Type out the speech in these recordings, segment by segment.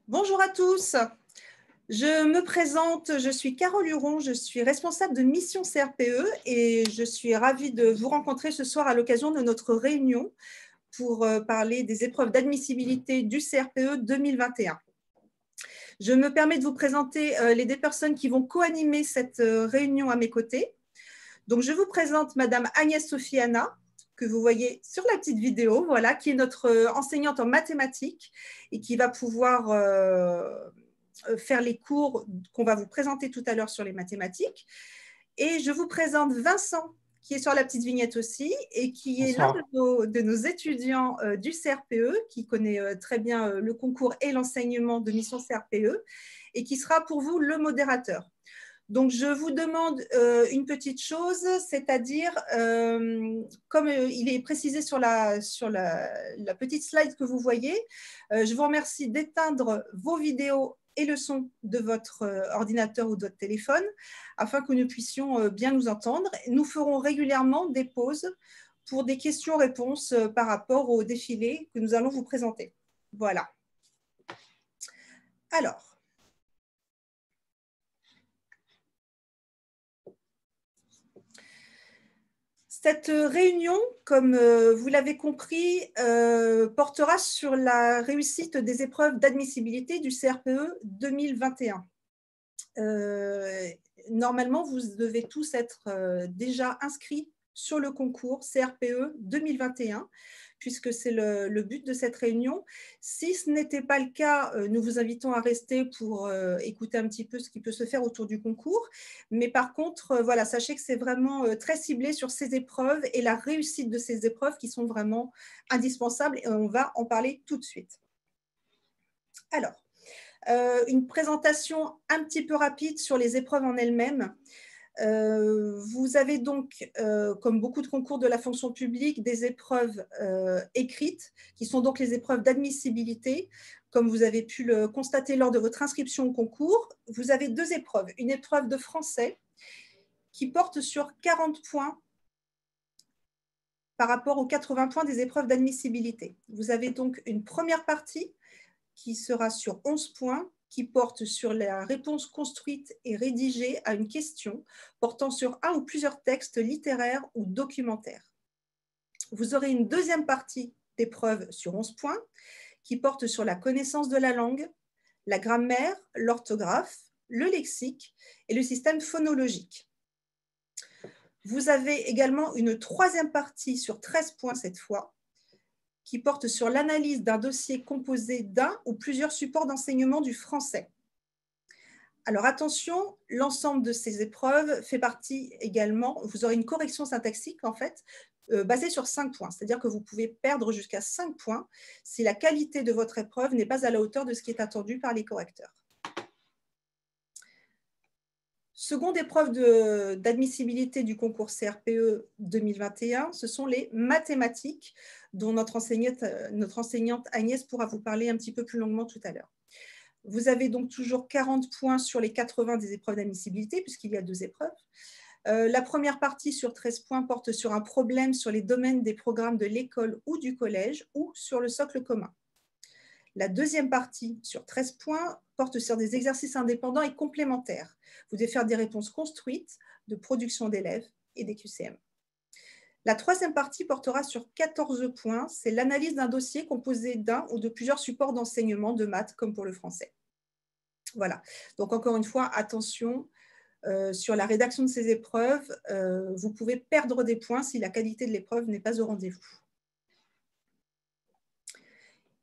Bonjour à tous, je me présente, je suis Carole Huron, je suis responsable de mission CRPE et je suis ravie de vous rencontrer ce soir à l'occasion de notre réunion pour parler des épreuves d'admissibilité du CRPE 2021. Je me permets de vous présenter les deux personnes qui vont co-animer cette réunion à mes côtés. Donc, je vous présente Madame Agnès Sophiana, que vous voyez sur la petite vidéo, voilà, qui est notre enseignante en mathématiques et qui va pouvoir faire les cours qu'on va vous présenter tout à l'heure sur les mathématiques. Et je vous présente Vincent, qui est sur la petite vignette aussi, et qui est l'un de nos étudiants du CRPE, qui connaît très bien le concours et l'enseignement de mission CRPE, et qui sera pour vous le modérateur. Donc, je vous demande une petite chose, c'est-à-dire, comme il est précisé sur la petite slide que vous voyez, je vous remercie d'éteindre vos vidéos et le son de votre ordinateur ou de votre téléphone afin que nous puissions bien nous entendre. Nous ferons régulièrement des pauses pour des questions-réponses par rapport au défilé que nous allons vous présenter. Voilà. Alors, cette réunion, comme vous l'avez compris, portera sur la réussite des épreuves d'admissibilité du CRPE 2021. Normalement, vous devez tous être déjà inscrits sur le concours CRPE 2021, puisque c'est le but de cette réunion. Si ce n'était pas le cas, nous vous invitons à rester pour écouter un petit peu ce qui peut se faire autour du concours. Mais par contre, voilà, sachez que c'est vraiment très ciblé sur ces épreuves et la réussite de ces épreuves qui sont vraiment indispensables et on va en parler tout de suite. Alors, une présentation un petit peu rapide sur les épreuves en elles-mêmes. Vous avez donc, comme beaucoup de concours de la fonction publique, des épreuves écrites, qui sont donc les épreuves d'admissibilité. Comme vous avez pu le constater lors de votre inscription au concours, vous avez deux épreuves. Une épreuve de français qui porte sur 40 points par rapport aux 80 points des épreuves d'admissibilité. Vous avez donc une première partie qui sera sur 11 points, qui porte sur la réponse construite et rédigée à une question portant sur un ou plusieurs textes littéraires ou documentaires. Vous aurez une deuxième partie d'épreuve sur 11 points qui porte sur la connaissance de la langue, la grammaire, l'orthographe, le lexique et le système phonologique. Vous avez également une troisième partie sur 13 points cette fois, qui porte sur l'analyse d'un dossier composé d'un ou plusieurs supports d'enseignement du français. Alors attention, l'ensemble de ces épreuves fait partie également, vous aurez une correction syntaxique en fait, basée sur 5 points, c'est-à-dire que vous pouvez perdre jusqu'à 5 points si la qualité de votre épreuve n'est pas à la hauteur de ce qui est attendu par les correcteurs. Seconde épreuve d'admissibilité du concours CRPE 2021, ce sont les mathématiques, dont notre enseignante Agnès pourra vous parler un petit peu plus longuement tout à l'heure. Vous avez donc toujours 40 points sur les 80 des épreuves d'admissibilité, puisqu'il y a deux épreuves. La première partie sur 13 points porte sur un problème sur les domaines des programmes de l'école ou du collège ou sur le socle commun. La deuxième partie, sur 13 points, porte sur des exercices indépendants et complémentaires. Vous devez faire des réponses construites de production d'élèves et des QCM. La troisième partie portera sur 14 points. C'est l'analyse d'un dossier composé d'un ou de plusieurs supports d'enseignement de maths, comme pour le français. Voilà. Donc, encore une fois, attention sur la rédaction de ces épreuves. Vous pouvez perdre des points si la qualité de l'épreuve n'est pas au rendez-vous.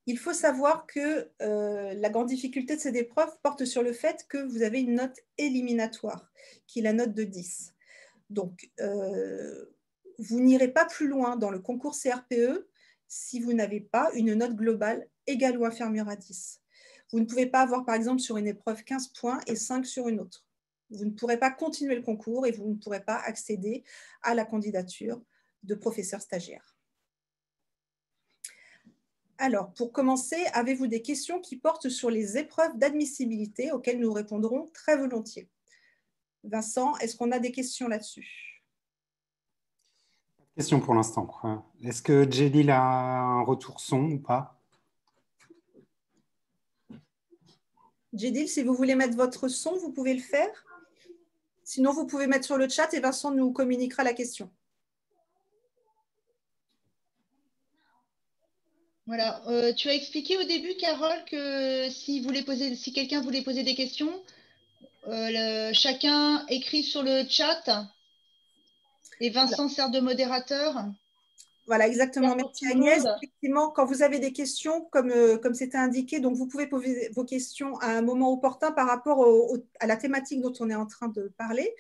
Il faut savoir que la grande difficulté de cette épreuve porte sur le fait que vous avez une note éliminatoire, qui est la note de 10. Donc, vous n'irez pas plus loin dans le concours CRPE si vous n'avez pas une note globale égale ou inférieure à 10. Vous ne pouvez pas avoir, par exemple, sur une épreuve 15 points et 5 sur une autre. Vous ne pourrez pas continuer le concours et vous ne pourrez pas accéder à la candidature de professeur stagiaire. Alors, pour commencer, avez-vous des questions qui portent sur les épreuves d'admissibilité auxquelles nous répondrons très volontiers? Vincent, est-ce qu'on a des questions là-dessus? Question pour l'instant. Est-ce que Jelil a un retour son ou pas? Jedil, si vous voulez mettre votre son, vous pouvez le faire. Sinon, vous pouvez mettre sur le chat et Vincent nous communiquera la question. Voilà. Tu as expliqué au début, Carole, que si quelqu'un voulait poser des questions, chacun écrit sur le chat et Vincent sert de modérateur. Voilà, exactement. Pour Merci tout le Agnès. monde. Effectivement, quand vous avez des questions, comme c'était indiqué, donc vous pouvez poser vos questions à un moment opportun par rapport à la thématique dont on est en train de parler.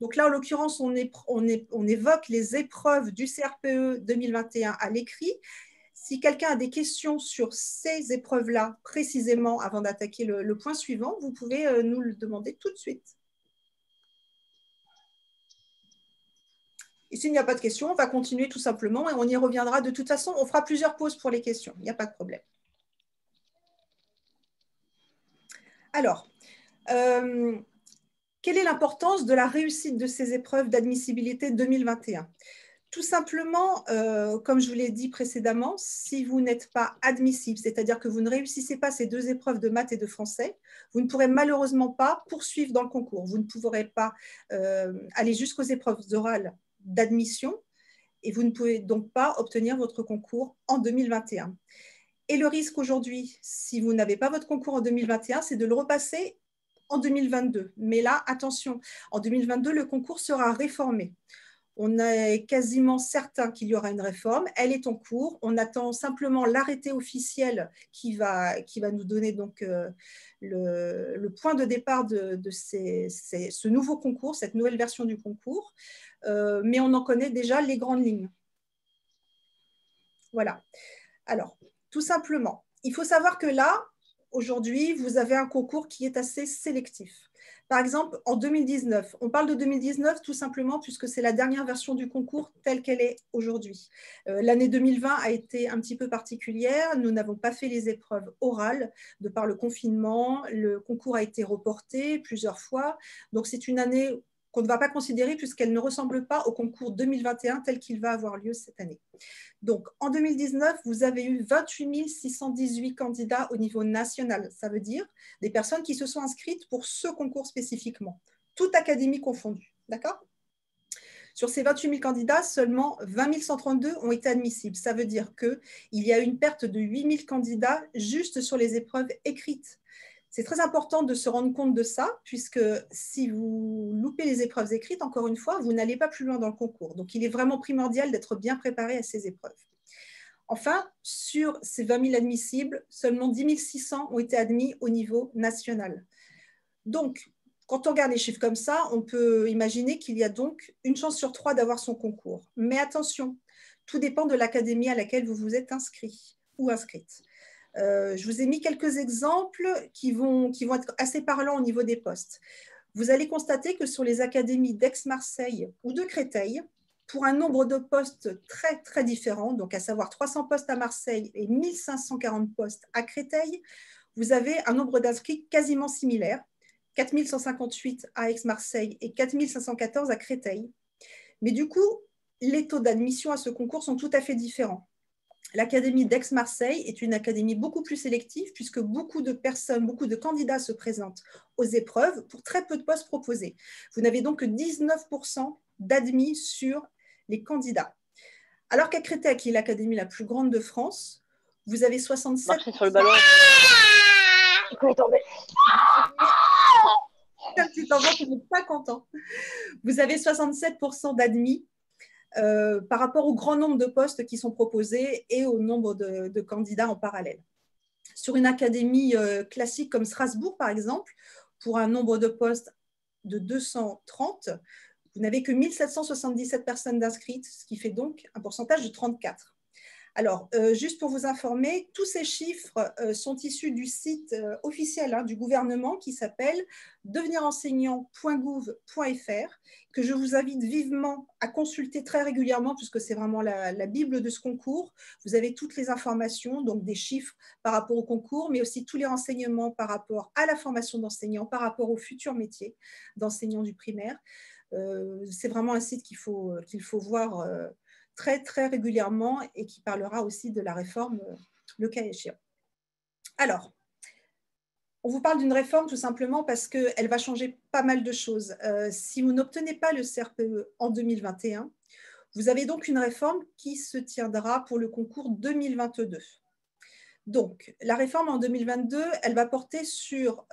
Donc là, en l'occurrence, on évoque les épreuves du CRPE 2021 à l'écrit. Si quelqu'un a des questions sur ces épreuves-là, précisément, avant d'attaquer le point suivant, vous pouvez nous le demander tout de suite. Et s'il n'y a pas de questions, on va continuer tout simplement et on y reviendra. De toute façon, on fera plusieurs pauses pour les questions. Il n'y a pas de problème. Alors, quelle est l'importance de la réussite de ces épreuves d'admissibilité 2021 ? Tout simplement, comme je vous l'ai dit précédemment, si vous n'êtes pas admissible, c'est-à-dire que vous ne réussissez pas ces deux épreuves de maths et de français, vous ne pourrez malheureusement pas poursuivre dans le concours. Vous ne pourrez pas aller jusqu'aux épreuves orales d'admission et vous ne pouvez donc pas obtenir votre concours en 2021. Et le risque aujourd'hui, si vous n'avez pas votre concours en 2021, c'est de le repasser en 2022. Mais là, attention, en 2022, le concours sera réformé. On est quasiment certain qu'il y aura une réforme. Elle est en cours. On attend simplement l'arrêté officiel qui va nous donner donc le point de départ de ce nouveau concours, cette nouvelle version du concours. Mais on en connaît déjà les grandes lignes. Voilà. Alors, tout simplement, il faut savoir que là, aujourd'hui, vous avez un concours qui est assez sélectif. Par exemple, en 2019, on parle de 2019 tout simplement puisque c'est la dernière version du concours telle qu'elle est aujourd'hui. L'année 2020 a été un petit peu particulière. Nous n'avons pas fait les épreuves orales de par le confinement. Le concours a été reporté plusieurs fois. Donc, c'est une année qu'on ne va pas considérer puisqu'elle ne ressemble pas au concours 2021 tel qu'il va avoir lieu cette année. Donc, en 2019, vous avez eu 28 618 candidats au niveau national. Ça veut dire des personnes qui se sont inscrites pour ce concours spécifiquement, toute académie confondue. D'accord ? Sur ces 28 000 candidats, seulement 20 132 ont été admissibles. Ça veut dire qu'il y a une perte de 8 000 candidats juste sur les épreuves écrites. C'est très important de se rendre compte de ça, puisque si vous loupez les épreuves écrites, encore une fois, vous n'allez pas plus loin dans le concours. Donc, il est vraiment primordial d'être bien préparé à ces épreuves. Enfin, sur ces 20 000 admissibles, seulement 10 600 ont été admis au niveau national. Donc, quand on regarde les chiffres comme ça, on peut imaginer qu'il y a donc une chance sur 3 d'avoir son concours. Mais attention, tout dépend de l'académie à laquelle vous vous êtes inscrit ou inscrite. Je vous ai mis quelques exemples qui vont être assez parlants au niveau des postes. Vous allez constater que sur les académies d'Aix-Marseille ou de Créteil, pour un nombre de postes très, très différents, donc à savoir 300 postes à Marseille et 1540 postes à Créteil, vous avez un nombre d'inscrits quasiment similaire, 4158 à Aix-Marseille et 4514 à Créteil. Mais du coup, les taux d'admission à ce concours sont tout à fait différents. L'académie d'Aix-Marseille est une académie beaucoup plus sélective puisque beaucoup de personnes, beaucoup de candidats se présentent aux épreuves pour très peu de postes proposés. Vous n'avez donc que 19% d'admis sur les candidats. Alors qu'à Créteil, qui est l'académie la plus grande de France, vous avez 67%. Marcher sur le ballon. Il est tombé. Un petit enfant qui n'est pas content. Vous avez 67% d'admis. Par rapport au grand nombre de postes qui sont proposés et au nombre de candidats en parallèle. Sur une académie classique comme Strasbourg, par exemple, pour un nombre de postes de 230, vous n'avez que 1777 personnes d'inscrites, ce qui fait donc un pourcentage de 34. Alors, juste pour vous informer, tous ces chiffres sont issus du site officiel du gouvernement qui s'appelle devenirenseignant.gouv.fr, que je vous invite vivement à consulter très régulièrement puisque c'est vraiment la Bible de ce concours. Vous avez toutes les informations, donc des chiffres par rapport au concours, mais aussi tous les renseignements par rapport à la formation d'enseignants, par rapport au futur métier d'enseignant du primaire. C'est vraiment un site qu'il faut voir très, très régulièrement et qui parlera aussi de la réforme le cas échéant. Alors, On vous parle d'une réforme tout simplement parce qu'elle va changer pas mal de choses. Si vous n'obtenez pas le CRPE en 2021, vous avez donc une réforme qui se tiendra pour le concours 2022. Donc, la réforme en 2022, elle va porter sur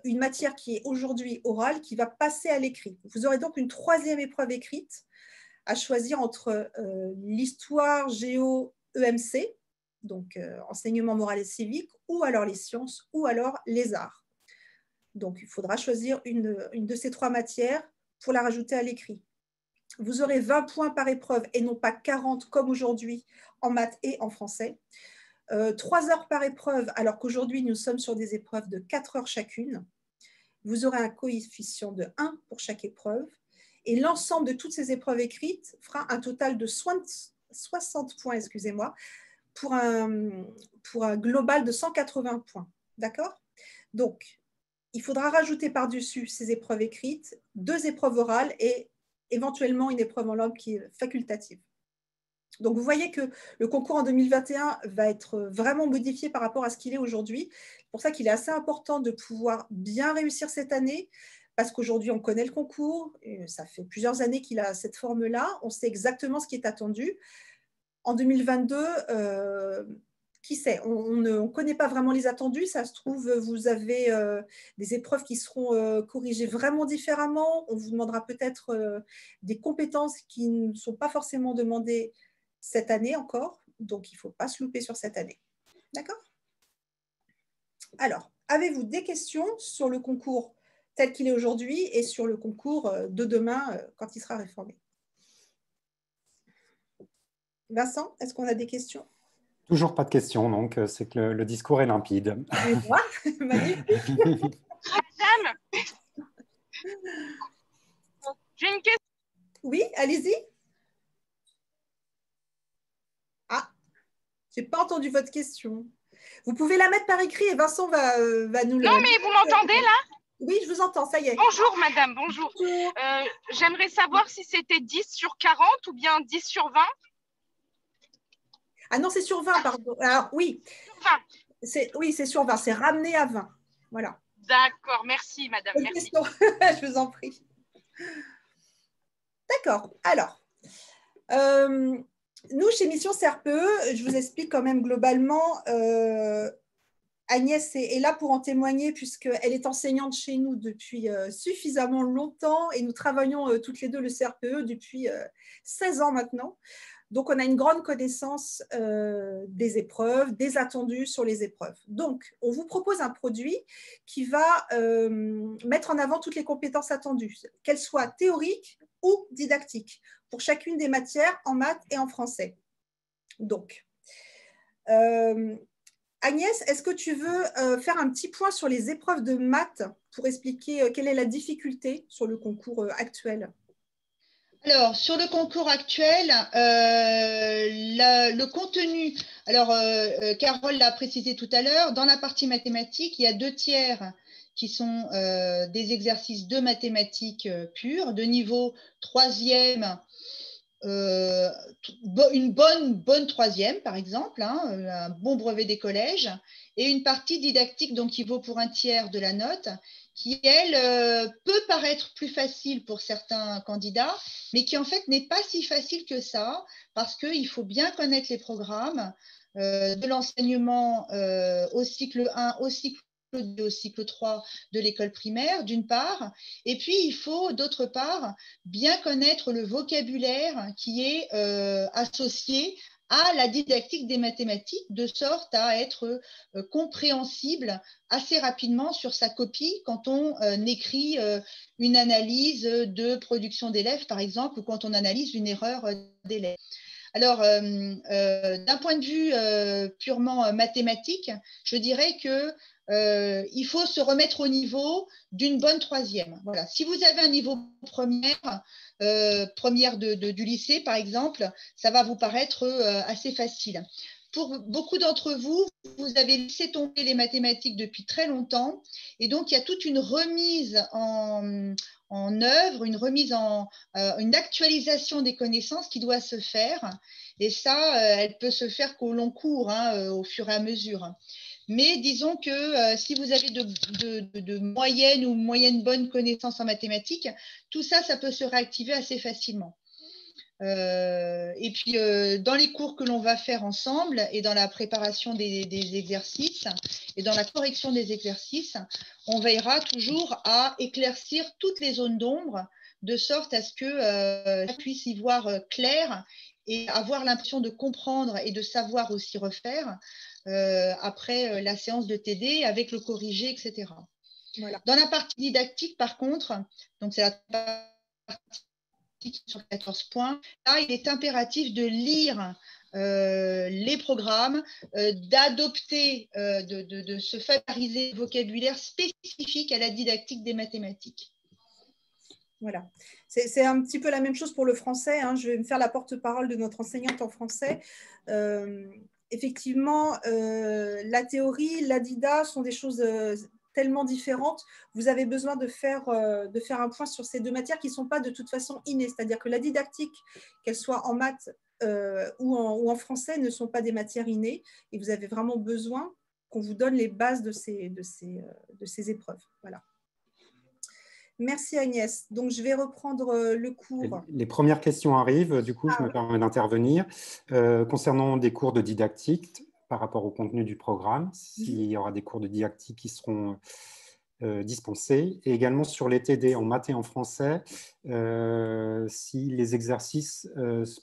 une matière qui est aujourd'hui orale, qui va passer à l'écrit. Vous aurez donc une troisième épreuve écrite à choisir entre l'histoire, géo, EMC, donc enseignement moral et civique, ou alors les sciences, ou alors les arts. Donc, il faudra choisir une de ces trois matières pour la rajouter à l'écrit. Vous aurez 20 points par épreuve et non pas 40 comme aujourd'hui en maths et en français. 3 heures par épreuve, alors qu'aujourd'hui, nous sommes sur des épreuves de 4 heures chacune. Vous aurez un coefficient de 1 pour chaque épreuve. Et l'ensemble de toutes ces épreuves écrites fera un total de 60 points, excusez-moi, pour un global de 180 points. D'accord? Donc, il faudra rajouter par-dessus ces épreuves écrites 2 épreuves orales et éventuellement une épreuve en langue qui est facultative. Donc, vous voyez que le concours en 2021 va être vraiment modifié par rapport à ce qu'il est aujourd'hui. C'est pour ça qu'il est assez important de pouvoir bien réussir cette année, parce qu'aujourd'hui, on connaît le concours, et ça fait plusieurs années qu'il a cette forme-là, on sait exactement ce qui est attendu. En 2022, qui sait, on ne connaît pas vraiment les attendus, ça se trouve, vous avez des épreuves qui seront corrigées vraiment différemment, on vous demandera peut-être des compétences qui ne sont pas forcément demandées cette année encore, donc il ne faut pas se louper sur cette année. D'accord? Alors, avez-vous des questions sur le concours tel qu'il est aujourd'hui et sur le concours de demain quand il sera réformé? Vincent, est-ce qu'on a des questions? Toujours pas de questions, donc c'est que le discours est limpide. Magnifique. Madame, j'ai une question. Oui, allez-y. Ah, je n'ai pas entendu votre question. Vous pouvez la mettre par écrit et Vincent va nous le... Non, mais vous m'entendez là? Oui, je vous entends, ça y est. Bonjour madame, bonjour. Bonjour. J'aimerais savoir si c'était 10 sur 40 ou bien 10 sur 20. Ah non, c'est sur 20, pardon. Alors oui, Sur 20. Oui, c'est sur 20, c'est ramené à 20. Voilà. D'accord, merci madame, Bonne merci. question. Je vous en prie. D'accord. Alors, nous, chez Mission CRPE, je vous explique quand même globalement, Agnès est là pour en témoigner puisqu'elle est enseignante chez nous depuis suffisamment longtemps et nous travaillons toutes les deux le CRPE depuis 16 ans maintenant. Donc, on a une grande connaissance des épreuves, des attendus sur les épreuves. Donc, on vous propose un produit qui va mettre en avant toutes les compétences attendues, qu'elles soient théoriques ou didactiques, pour chacune des matières en maths et en français. Donc, Agnès, est-ce que tu veux faire un petit point sur les épreuves de maths pour expliquer quelle est la difficulté sur le concours actuel? Alors, sur le concours actuel, le contenu, alors Carole l'a précisé tout à l'heure, dans la partie mathématiques, il y a 2/3 qui sont des exercices de mathématiques pures, de niveau 3e, une bonne 3e par exemple, hein, un bon brevet des collèges, et une partie didactique donc qui vaut pour 1/3 de la note, qui elle peut paraître plus facile pour certains candidats, mais qui en fait n'est pas si facile que ça, parce qu'il faut bien connaître les programmes de l'enseignement au cycle 1, au cycle 2, au cycle 3 de l'école primaire, d'une part, et puis il faut d'autre part bien connaître le vocabulaire qui est associé à la didactique des mathématiques, de sorte à être compréhensible assez rapidement sur sa copie quand on écrit une analyse de production d'élèves, par exemple, ou quand on analyse une erreur d'élève. Alors, d'un point de vue purement mathématique, je dirais que il faut se remettre au niveau d'une bonne 3e. Voilà. Si vous avez un niveau première du lycée, par exemple, ça va vous paraître assez facile. Pour beaucoup d'entre vous, vous avez laissé tomber les mathématiques depuis très longtemps, et donc il y a toute une remise en œuvre, une remise une actualisation des connaissances qui doit se faire. Et ça, elle peut se faire qu'au long cours, hein, au fur et à mesure. Mais disons que si vous avez de moyennes ou moyennes bonnes connaissances en mathématiques, tout ça, ça peut se réactiver assez facilement. Et puis, dans les cours que l'on va faire ensemble et dans la préparation des exercices et dans la correction des exercices, on veillera toujours à éclaircir toutes les zones d'ombre de sorte à ce que puisse y voir clair et avoir l'impression de comprendre et de savoir aussi refaire après la séance de TD avec le corrigé, etc. Voilà. Dans la partie didactique, par contre, donc c'est la partie sur 14 points, là, il est impératif de lire les programmes, d'adopter, de se familiariser le vocabulaire spécifique à la didactique des mathématiques. Voilà. C'est un petit peu la même chose pour le français, hein. Je vais me faire la porte-parole de notre enseignante en français. Effectivement, la théorie, la dida sont des choses tellement différentes. Vous avez besoin de faire un point sur ces deux matières qui ne sont pas de toute façon innées. C'est-à-dire que la didactique, qu'elle soit en maths ou en français, ne sont pas des matières innées. Et vous avez vraiment besoin qu'on vous donne les bases de ces épreuves. Voilà. Merci Agnès. Donc, je vais reprendre le cours. Les premières questions arrivent, du coup, je me permets d'intervenir. Concernant des cours de didactique, par rapport au contenu du programme, s'il y aura des cours de didactique qui seront dispensés, et également sur les TD en maths et en français, si les exercices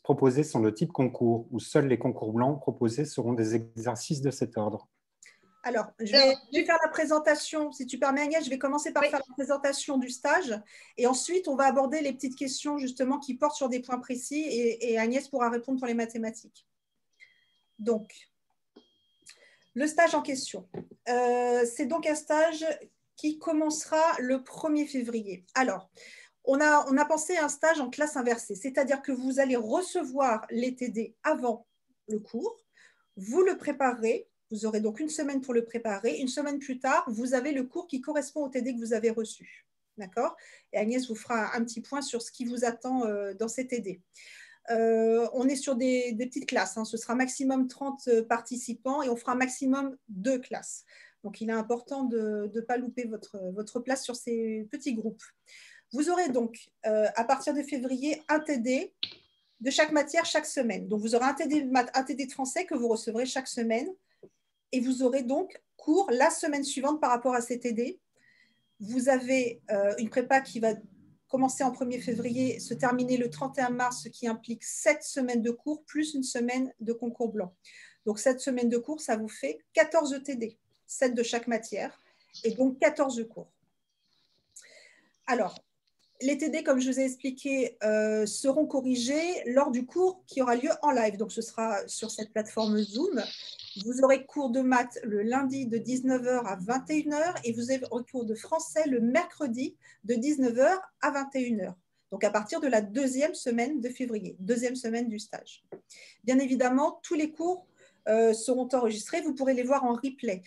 proposés sont de type concours, ou seuls les concours blancs proposés seront des exercices de cet ordre. Alors, je vais faire la présentation, si tu permets Agnès, je vais commencer par faire la présentation du stage et ensuite on va aborder les petites questions justement qui portent sur des points précis et Agnès pourra répondre pour les mathématiques. Donc, le stage en question, c'est donc un stage qui commencera le 1er février. Alors, on a pensé à un stage en classe inversée, c'est-à-dire que vous allez recevoir les TD avant le cours, vous le préparerez. Vous aurez donc une semaine pour le préparer. Une semaine plus tard, vous avez le cours qui correspond au TD que vous avez reçu. D'accord ? Et Agnès vous fera un petit point sur ce qui vous attend dans ces TD. On est sur des petites classes. Hein. Ce sera maximum 30 participants et on fera maximum 2 classes. Donc, il est important de ne pas louper votre place sur ces petits groupes. Vous aurez donc, à partir de février, un TD de chaque matière chaque semaine. Donc, vous aurez un TD de français que vous recevrez chaque semaine. Et vous aurez donc cours la semaine suivante par rapport à ces TD. Vous avez une prépa qui va commencer en 1er février, se terminer le 31 mars, ce qui implique 7 semaines de cours plus une semaine de concours blanc. Donc, 7 semaines de cours, ça vous fait 14 TD, 7 de chaque matière, et donc 14 cours. Alors, les TD, comme je vous ai expliqué, seront corrigés lors du cours qui aura lieu en live. Donc, ce sera sur cette plateforme Zoom. Vous aurez cours de maths le lundi de 19h à 21h et vous aurez cours de français le mercredi de 19h à 21h. Donc, à partir de la 2e semaine de février, 2e semaine du stage. Bien évidemment, tous les cours seront enregistrés. Vous pourrez les voir en replay.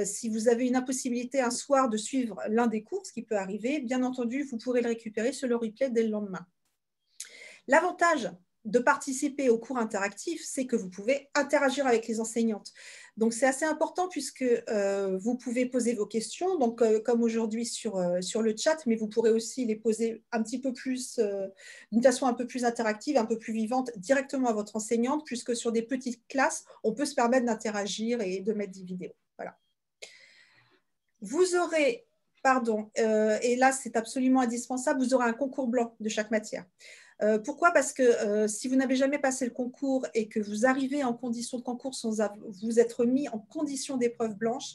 Si vous avez une impossibilité un soir de suivre l'un des cours, ce qui peut arriver, bien entendu, vous pourrez le récupérer sur le replay dès le lendemain. L'avantage de participer aux cours interactifs, c'est que vous pouvez interagir avec les enseignantes. Donc, c'est assez important puisque vous pouvez poser vos questions, donc, comme aujourd'hui sur le chat, mais vous pourrez aussi les poser un petit peu plus, d'une façon un peu plus interactive, un peu plus vivante, directement à votre enseignante, puisque sur des petites classes, on peut se permettre d'interagir et de mettre des vidéos. Voilà. Vous aurez, et là, c'est absolument indispensable, vous aurez un concours blanc de chaque matière. Pourquoi ? Parce que si vous n'avez jamais passé le concours et que vous arrivez en condition de concours sans vous être mis en condition d'épreuve blanche,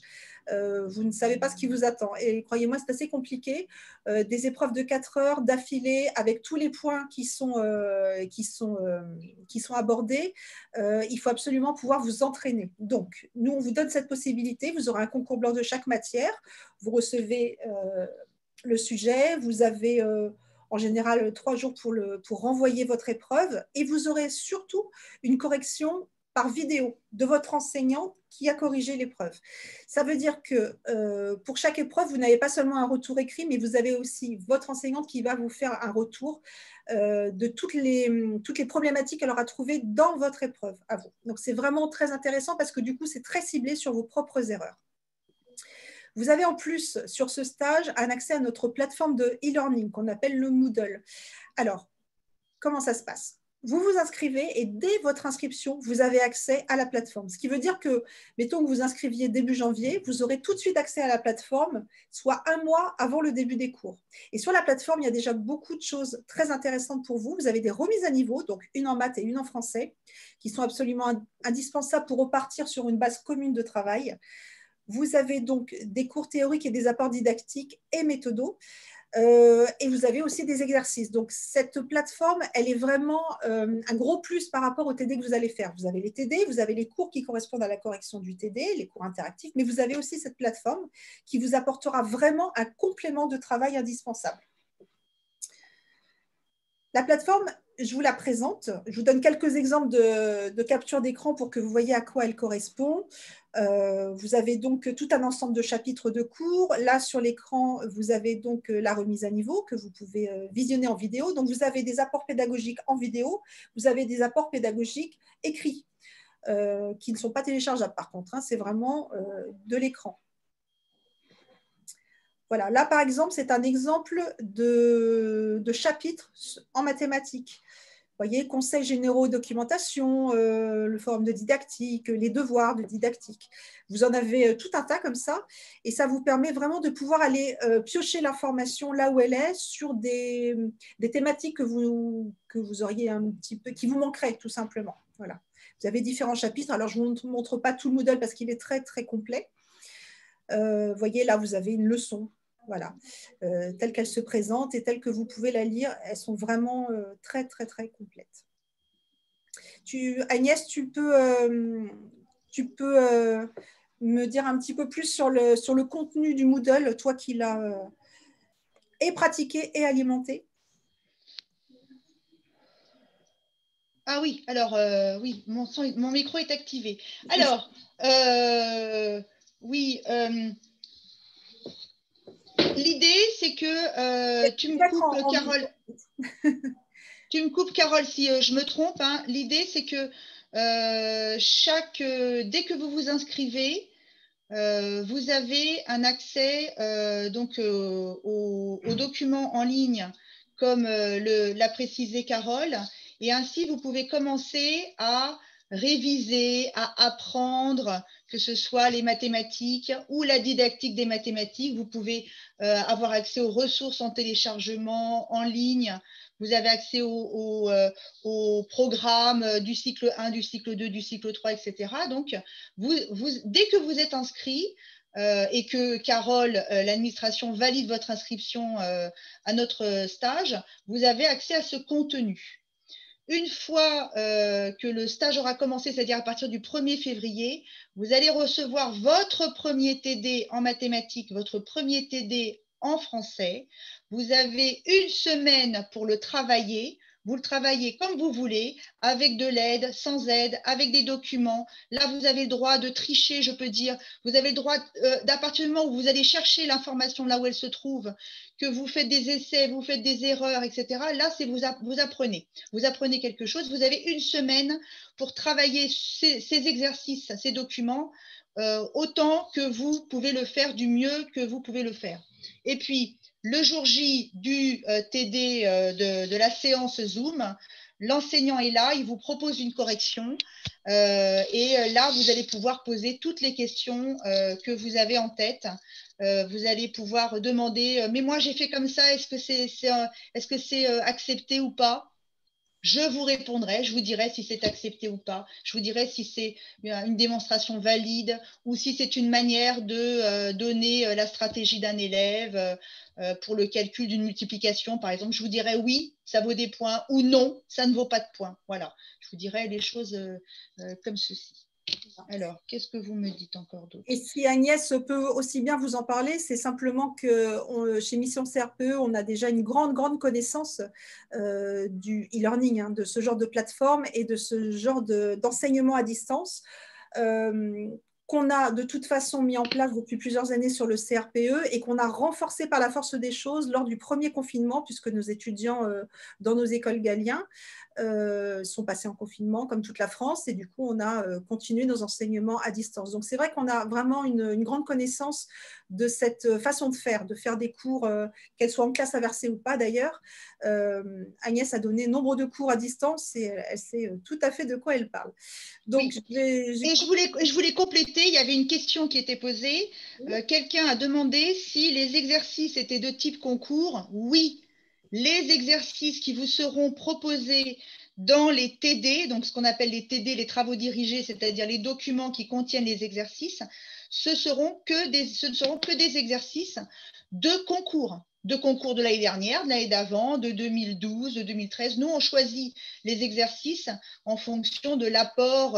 vous ne savez pas ce qui vous attend. Et croyez-moi, c'est assez compliqué. Des épreuves de 4 heures d'affilée avec tous les points qui sont abordés, il faut absolument pouvoir vous entraîner. Donc, nous, on vous donne cette possibilité. Vous aurez un concours blanc de chaque matière. Vous recevez le sujet. Vous avez en général 3 jours pour renvoyer votre épreuve et vous aurez surtout une correction par vidéo de votre enseignant qui a corrigé l'épreuve. Ça veut dire que pour chaque épreuve, vous n'avez pas seulement un retour écrit, mais vous avez aussi votre enseignante qui va vous faire un retour de toutes les problématiques qu'elle aura trouvées dans votre épreuve à vous. Donc, c'est vraiment très intéressant parce que du coup, c'est très ciblé sur vos propres erreurs. Vous avez en plus, sur ce stage, un accès à notre plateforme de e-learning qu'on appelle le Moodle. Alors, comment ça se passe? Vous vous inscrivez et dès votre inscription, vous avez accès à la plateforme. Ce qui veut dire que, mettons que vous inscriviez début janvier, vous aurez tout de suite accès à la plateforme, soit un mois avant le début des cours. Et sur la plateforme, il y a déjà beaucoup de choses très intéressantes pour vous. Vous avez des remises à niveau, donc une en maths et une en français, qui sont absolument indispensables pour repartir sur une base commune de travail. Vous avez donc des cours théoriques et des apports didactiques et méthodos. Et vous avez aussi des exercices. Donc, cette plateforme, elle est vraiment un gros plus par rapport au TD que vous allez faire. Vous avez les TD, vous avez les cours qui correspondent à la correction du TD, les cours interactifs, mais vous avez aussi cette plateforme qui vous apportera vraiment un complément de travail indispensable. La plateforme, je vous la présente. Je vous donne quelques exemples de capture d'écran pour que vous voyez à quoi elle correspond. Vous avez donc tout un ensemble de chapitres de cours. Là, sur l'écran, vous avez donc la remise à niveau que vous pouvez visionner en vidéo. Donc, vous avez des apports pédagogiques en vidéo. Vous avez des apports pédagogiques écrits qui ne sont pas téléchargeables par contre. Hein, c'est vraiment de l'écran. Voilà, là, par exemple, c'est un exemple de chapitre en mathématiques. Vous voyez, conseils généraux, documentation, le forum de didactique, les devoirs de didactique. Vous en avez tout un tas comme ça, et ça vous permet vraiment de pouvoir aller piocher l'information là où elle est sur des thématiques que vous auriez un petit peu, qui vous manqueraient tout simplement. Voilà. Vous avez différents chapitres. Alors, je ne vous montre pas tout le Moodle parce qu'il est très, très complet. Vous voyez, là, vous avez une leçon, voilà, telle qu'elle se présente et telle que vous pouvez la lire. Elles sont vraiment très, très, très complètes. Agnès, tu peux me dire un petit peu plus sur le contenu du Moodle, toi qui l'as pratiqué et alimenté? Ah oui, alors oui, mon micro est activé. Alors, oui, l'idée c'est que tu me coupes, Carole. Tu me coupes, Carole, si je me trompe. Hein. L'idée c'est que dès que vous vous inscrivez, vous avez un accès donc aux documents en ligne, comme l'a précisé Carole, et ainsi vous pouvez commencer à réviser, à apprendre, que ce soit les mathématiques ou la didactique des mathématiques. Vous pouvez avoir accès aux ressources en téléchargement en ligne. Vous avez accès au programme du cycle 1, du cycle 2, du cycle 3, etc. Donc, dès que vous êtes inscrit et que Carole, l'administration, valide votre inscription à notre stage, vous avez accès à ce contenu. Une fois que le stage aura commencé, c'est-à-dire à partir du 1er février, vous allez recevoir votre premier TD en mathématiques, votre premier TD en français. Vous avez une semaine pour le travailler. Vous le travaillez comme vous voulez, avec de l'aide, sans aide, avec des documents. Là, vous avez le droit de tricher, je peux dire. Vous avez le droit, d'à partir du moment où vous allez chercher l'information là où elle se trouve, que vous faites des essais, vous faites des erreurs, etc. Là, c'est vous apprenez. Vous apprenez quelque chose. Vous avez une semaine pour travailler ces exercices, ces documents, autant que vous pouvez le faire, du mieux que vous pouvez le faire. Et puis, le jour J du TD de la séance Zoom, l'enseignant est là, il vous propose une correction et là, vous allez pouvoir poser toutes les questions que vous avez en tête. Vous allez pouvoir demander, mais moi j'ai fait comme ça, est-ce que c'est accepté ou pas? Je vous répondrai, je vous dirai si c'est accepté ou pas. Je vous dirai si c'est une démonstration valide ou si c'est une manière de donner la stratégie d'un élève pour le calcul d'une multiplication, par exemple. Je vous dirai oui, ça vaut des points ou non, ça ne vaut pas de points. Voilà, je vous dirai les choses comme ceci. Alors, qu'est-ce que vous me dites encore d'autre? Et si Agnès peut aussi bien vous en parler, c'est simplement que chez Mission CRPE, on a déjà une grande connaissance du e-learning, hein, de ce genre de plateforme et de ce genre d'enseignement à distance. Qu'on a de toute façon mis en place depuis plusieurs années sur le CRPE et qu'on a renforcé par la force des choses lors du premier confinement, puisque nos étudiants dans nos écoles Galien sont passés en confinement, comme toute la France, et du coup, on a continué nos enseignements à distance. Donc, c'est vrai qu'on a vraiment une grande connaissance de cette façon de faire des cours, qu'elles soient en classe inversée ou pas d'ailleurs. Agnès a donné nombre de cours à distance et elle sait tout à fait de quoi elle parle. Donc, oui. Et je voulais compléter, il y avait une question qui était posée. Quelqu'un a demandé si les exercices étaient de type concours. Oui, les exercices qui vous seront proposés dans les TD, donc ce qu'on appelle les TD, les travaux dirigés, c'est-à-dire les documents qui contiennent les exercices, ce ne seront que des exercices de concours de l'année dernière, de l'année d'avant, de 2012, de 2013. Nous, on choisit les exercices en fonction de l'apport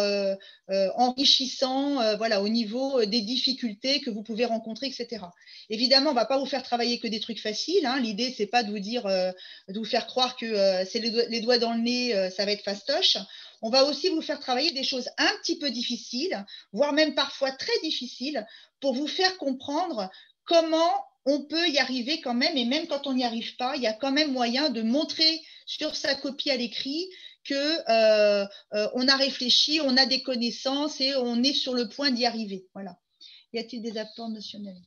enrichissant voilà, au niveau des difficultés que vous pouvez rencontrer, etc. Évidemment, on ne va pas vous faire travailler que des trucs faciles. Hein. L'idée, ce n'est pas de vous dire, de vous faire croire que c'est les doigts dans le nez, ça va être fastoche. On va aussi vous faire travailler des choses un petit peu difficiles, voire même parfois très difficiles, pour vous faire comprendre comment on peut y arriver quand même, et même quand on n'y arrive pas, il y a quand même moyen de montrer sur sa copie à l'écrit que on a réfléchi, on a des connaissances et on est sur le point d'y arriver. Voilà. Y a-t-il des apports notionnels?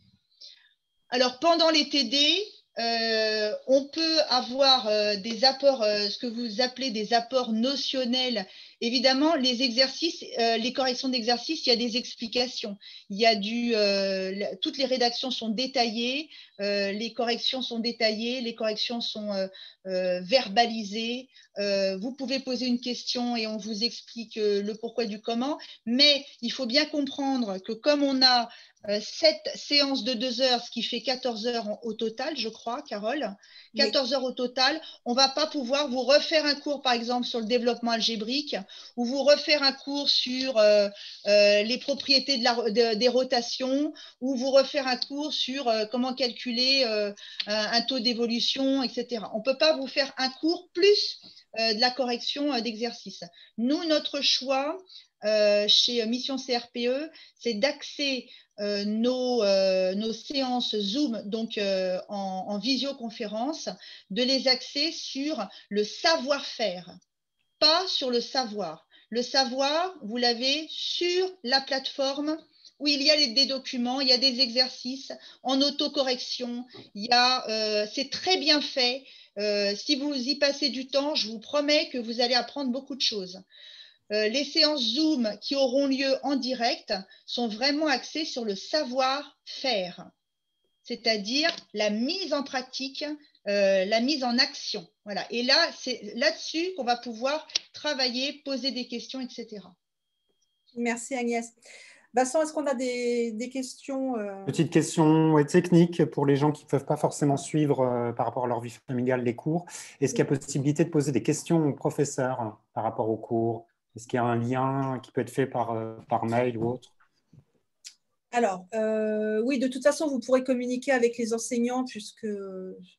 Alors, pendant les TD, on peut avoir des apports, ce que vous appelez des apports notionnels. Évidemment, les exercices, les corrections d'exercices, il y a des explications. Il y a toutes les rédactions sont détaillées, les corrections sont détaillées, les corrections sont verbalisées. Vous pouvez poser une question et on vous explique le pourquoi du comment. Mais il faut bien comprendre que comme on a 7 séances de 2 heures, ce qui fait 14 heures au total, je crois, Carole. 14 heures au total. On ne va pas pouvoir vous refaire un cours, par exemple, sur le développement algébrique ou vous refaire un cours sur les propriétés des rotations ou vous refaire un cours sur comment calculer un taux d'évolution, etc. On ne peut pas vous faire un cours plus de la correction d'exercice. Nous, notre choix chez Mission CRPE, c'est d'axer nos séances Zoom, donc en visioconférence, de les axer sur le savoir-faire, pas sur le savoir. Le savoir, vous l'avez sur la plateforme où il y a des documents, il y a des exercices en autocorrection, c'est très bien fait. Si vous y passez du temps, je vous promets que vous allez apprendre beaucoup de choses. Les séances Zoom qui auront lieu en direct sont vraiment axées sur le savoir-faire, c'est-à-dire la mise en pratique, la mise en action. Voilà. Et là, c'est là-dessus qu'on va pouvoir travailler, poser des questions, etc. Merci Agnès. Vincent, est-ce qu'on a des questions Petite question technique pour les gens qui ne peuvent pas forcément suivre par rapport à leur vie familiale les cours. Est-ce qu'il y a possibilité de poser des questions aux professeurs par rapport aux cours? Est-ce qu'il y a un lien qui peut être fait par mail ou autre? Alors, oui, de toute façon, vous pourrez communiquer avec les enseignants puisque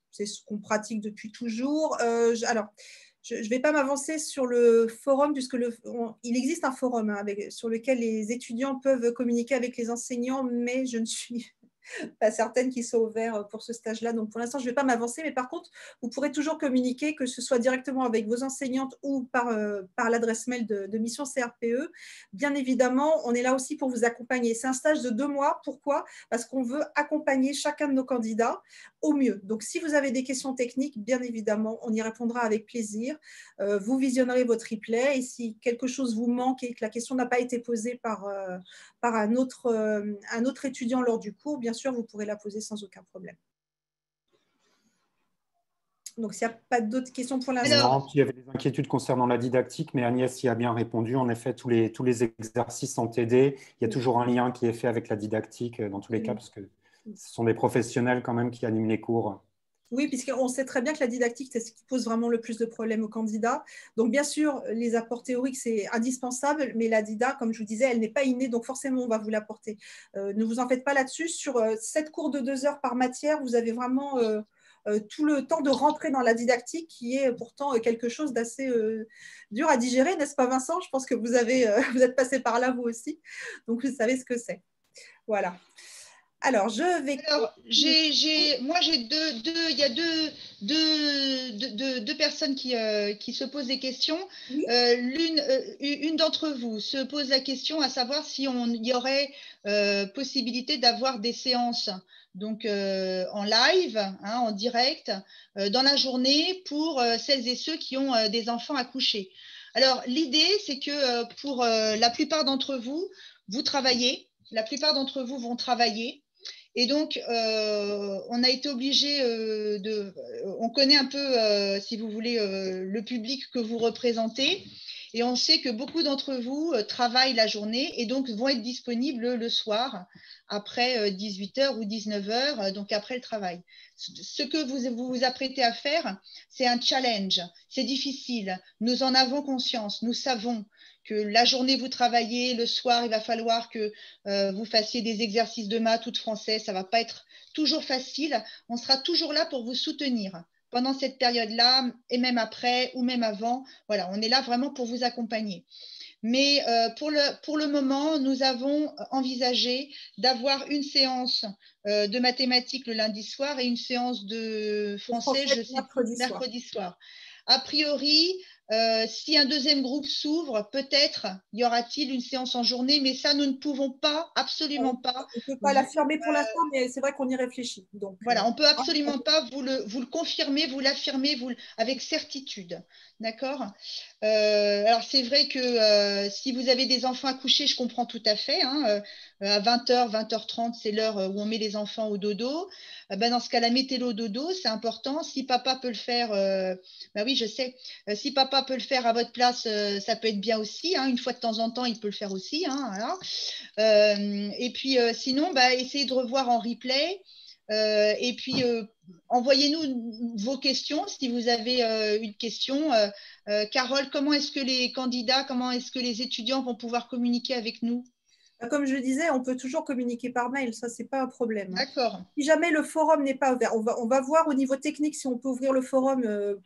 c'est ce qu'on pratique depuis toujours. Alors, je ne vais pas m'avancer sur le forum puisque il existe un forum hein, sur lequel les étudiants peuvent communiquer avec les enseignants, mais je ne suis pas certaines qui sont ouverts pour ce stage-là. Donc, pour l'instant, je ne vais pas m'avancer. Mais par contre, vous pourrez toujours communiquer, que ce soit directement avec vos enseignantes ou par l'adresse mail de Mission CRPE. Bien évidemment, on est là aussi pour vous accompagner. C'est un stage de 2 mois. Pourquoi? Parce qu'on veut accompagner chacun de nos candidats au mieux. Donc, si vous avez des questions techniques, bien évidemment, on y répondra avec plaisir. Vous visionnerez votre replay et si quelque chose vous manque et que la question n'a pas été posée par un autre étudiant lors du cours, bien sûr, vous pourrez la poser sans aucun problème. Donc, s'il n'y a pas d'autres questions pour l'instant. Il y avait des inquiétudes concernant la didactique, mais Agnès y a bien répondu. En effet, tous les exercices en TD, il y a toujours un lien qui est fait avec la didactique dans tous les cas, parce que ce sont des professionnels quand même qui animent les cours. Oui, puisqu'on sait très bien que la didactique, c'est ce qui pose vraiment le plus de problèmes aux candidats. Donc, bien sûr, les apports théoriques, c'est indispensable, mais la dida, comme je vous disais, elle n'est pas innée, donc forcément, on va vous l'apporter. Ne vous en faites pas là-dessus. Sur 7 cours de 2 heures par matière, vous avez vraiment tout le temps de rentrer dans la didactique, qui est pourtant quelque chose d'assez dur à digérer, n'est-ce pas, Vincent? Je pense que vous êtes passé par là, vous aussi, donc vous savez ce que c'est. Voilà. Alors, moi, j'ai il y a deux personnes qui se posent des questions. Oui. Une d'entre vous se pose la question à savoir si il y aurait possibilité d'avoir des séances donc en live, hein, en direct, dans la journée pour celles et ceux qui ont des enfants à coucher. Alors, l'idée, c'est que pour la plupart d'entre vous, vous travaillez. La plupart d'entre vous vont travailler. Et donc, on a été obligé on connaît un peu, si vous voulez, le public que vous représentez. Et on sait que beaucoup d'entre vous travaillent la journée et donc vont être disponibles le soir après 18h ou 19h, donc après le travail. Ce que vous vous apprêtez à faire, c'est un challenge. C'est difficile. Nous en avons conscience. Nous savons que la journée vous travaillez, le soir il va falloir que vous fassiez des exercices de maths ou de français, ça ne va pas être toujours facile. On sera toujours là pour vous soutenir pendant cette période-là et même après ou même avant. Voilà, on est là vraiment pour vous accompagner. Mais pour le moment, nous avons envisagé d'avoir une séance de mathématiques le lundi soir et une séance de français, mercredi soir. A priori, si un deuxième groupe s'ouvre, peut-être y aura-t-il une séance en journée, mais ça, nous ne pouvons pas, absolument pas. On ne peut pas l'affirmer pour l'instant, mais c'est vrai qu'on y réfléchit. Donc, voilà, on ne peut absolument pas vous le confirmer, vous l'affirmer avec certitude. D'accord. Alors, c'est vrai que si vous avez des enfants à coucher, je comprends tout à fait. Hein, à 20h, 20h30, c'est l'heure où on met les enfants au dodo. Dans ce cas-là, mettez-le au dodo, c'est important. Si papa peut le faire, oui, je sais. Si papa peut le faire à votre place, ça peut être bien aussi. Hein, une fois de temps en temps, il peut le faire aussi. Hein, voilà. Et puis, sinon, essayez de revoir en replay. Et puis, envoyez-nous vos questions si vous avez une question. Carole, comment est-ce que les candidats, comment est-ce que les étudiants vont pouvoir communiquer avec nous? Comme je le disais, on peut toujours communiquer par mail, ça, ce n'est pas un problème. D'accord. Si jamais le forum n'est pas ouvert, on va voir au niveau technique si on peut ouvrir le forum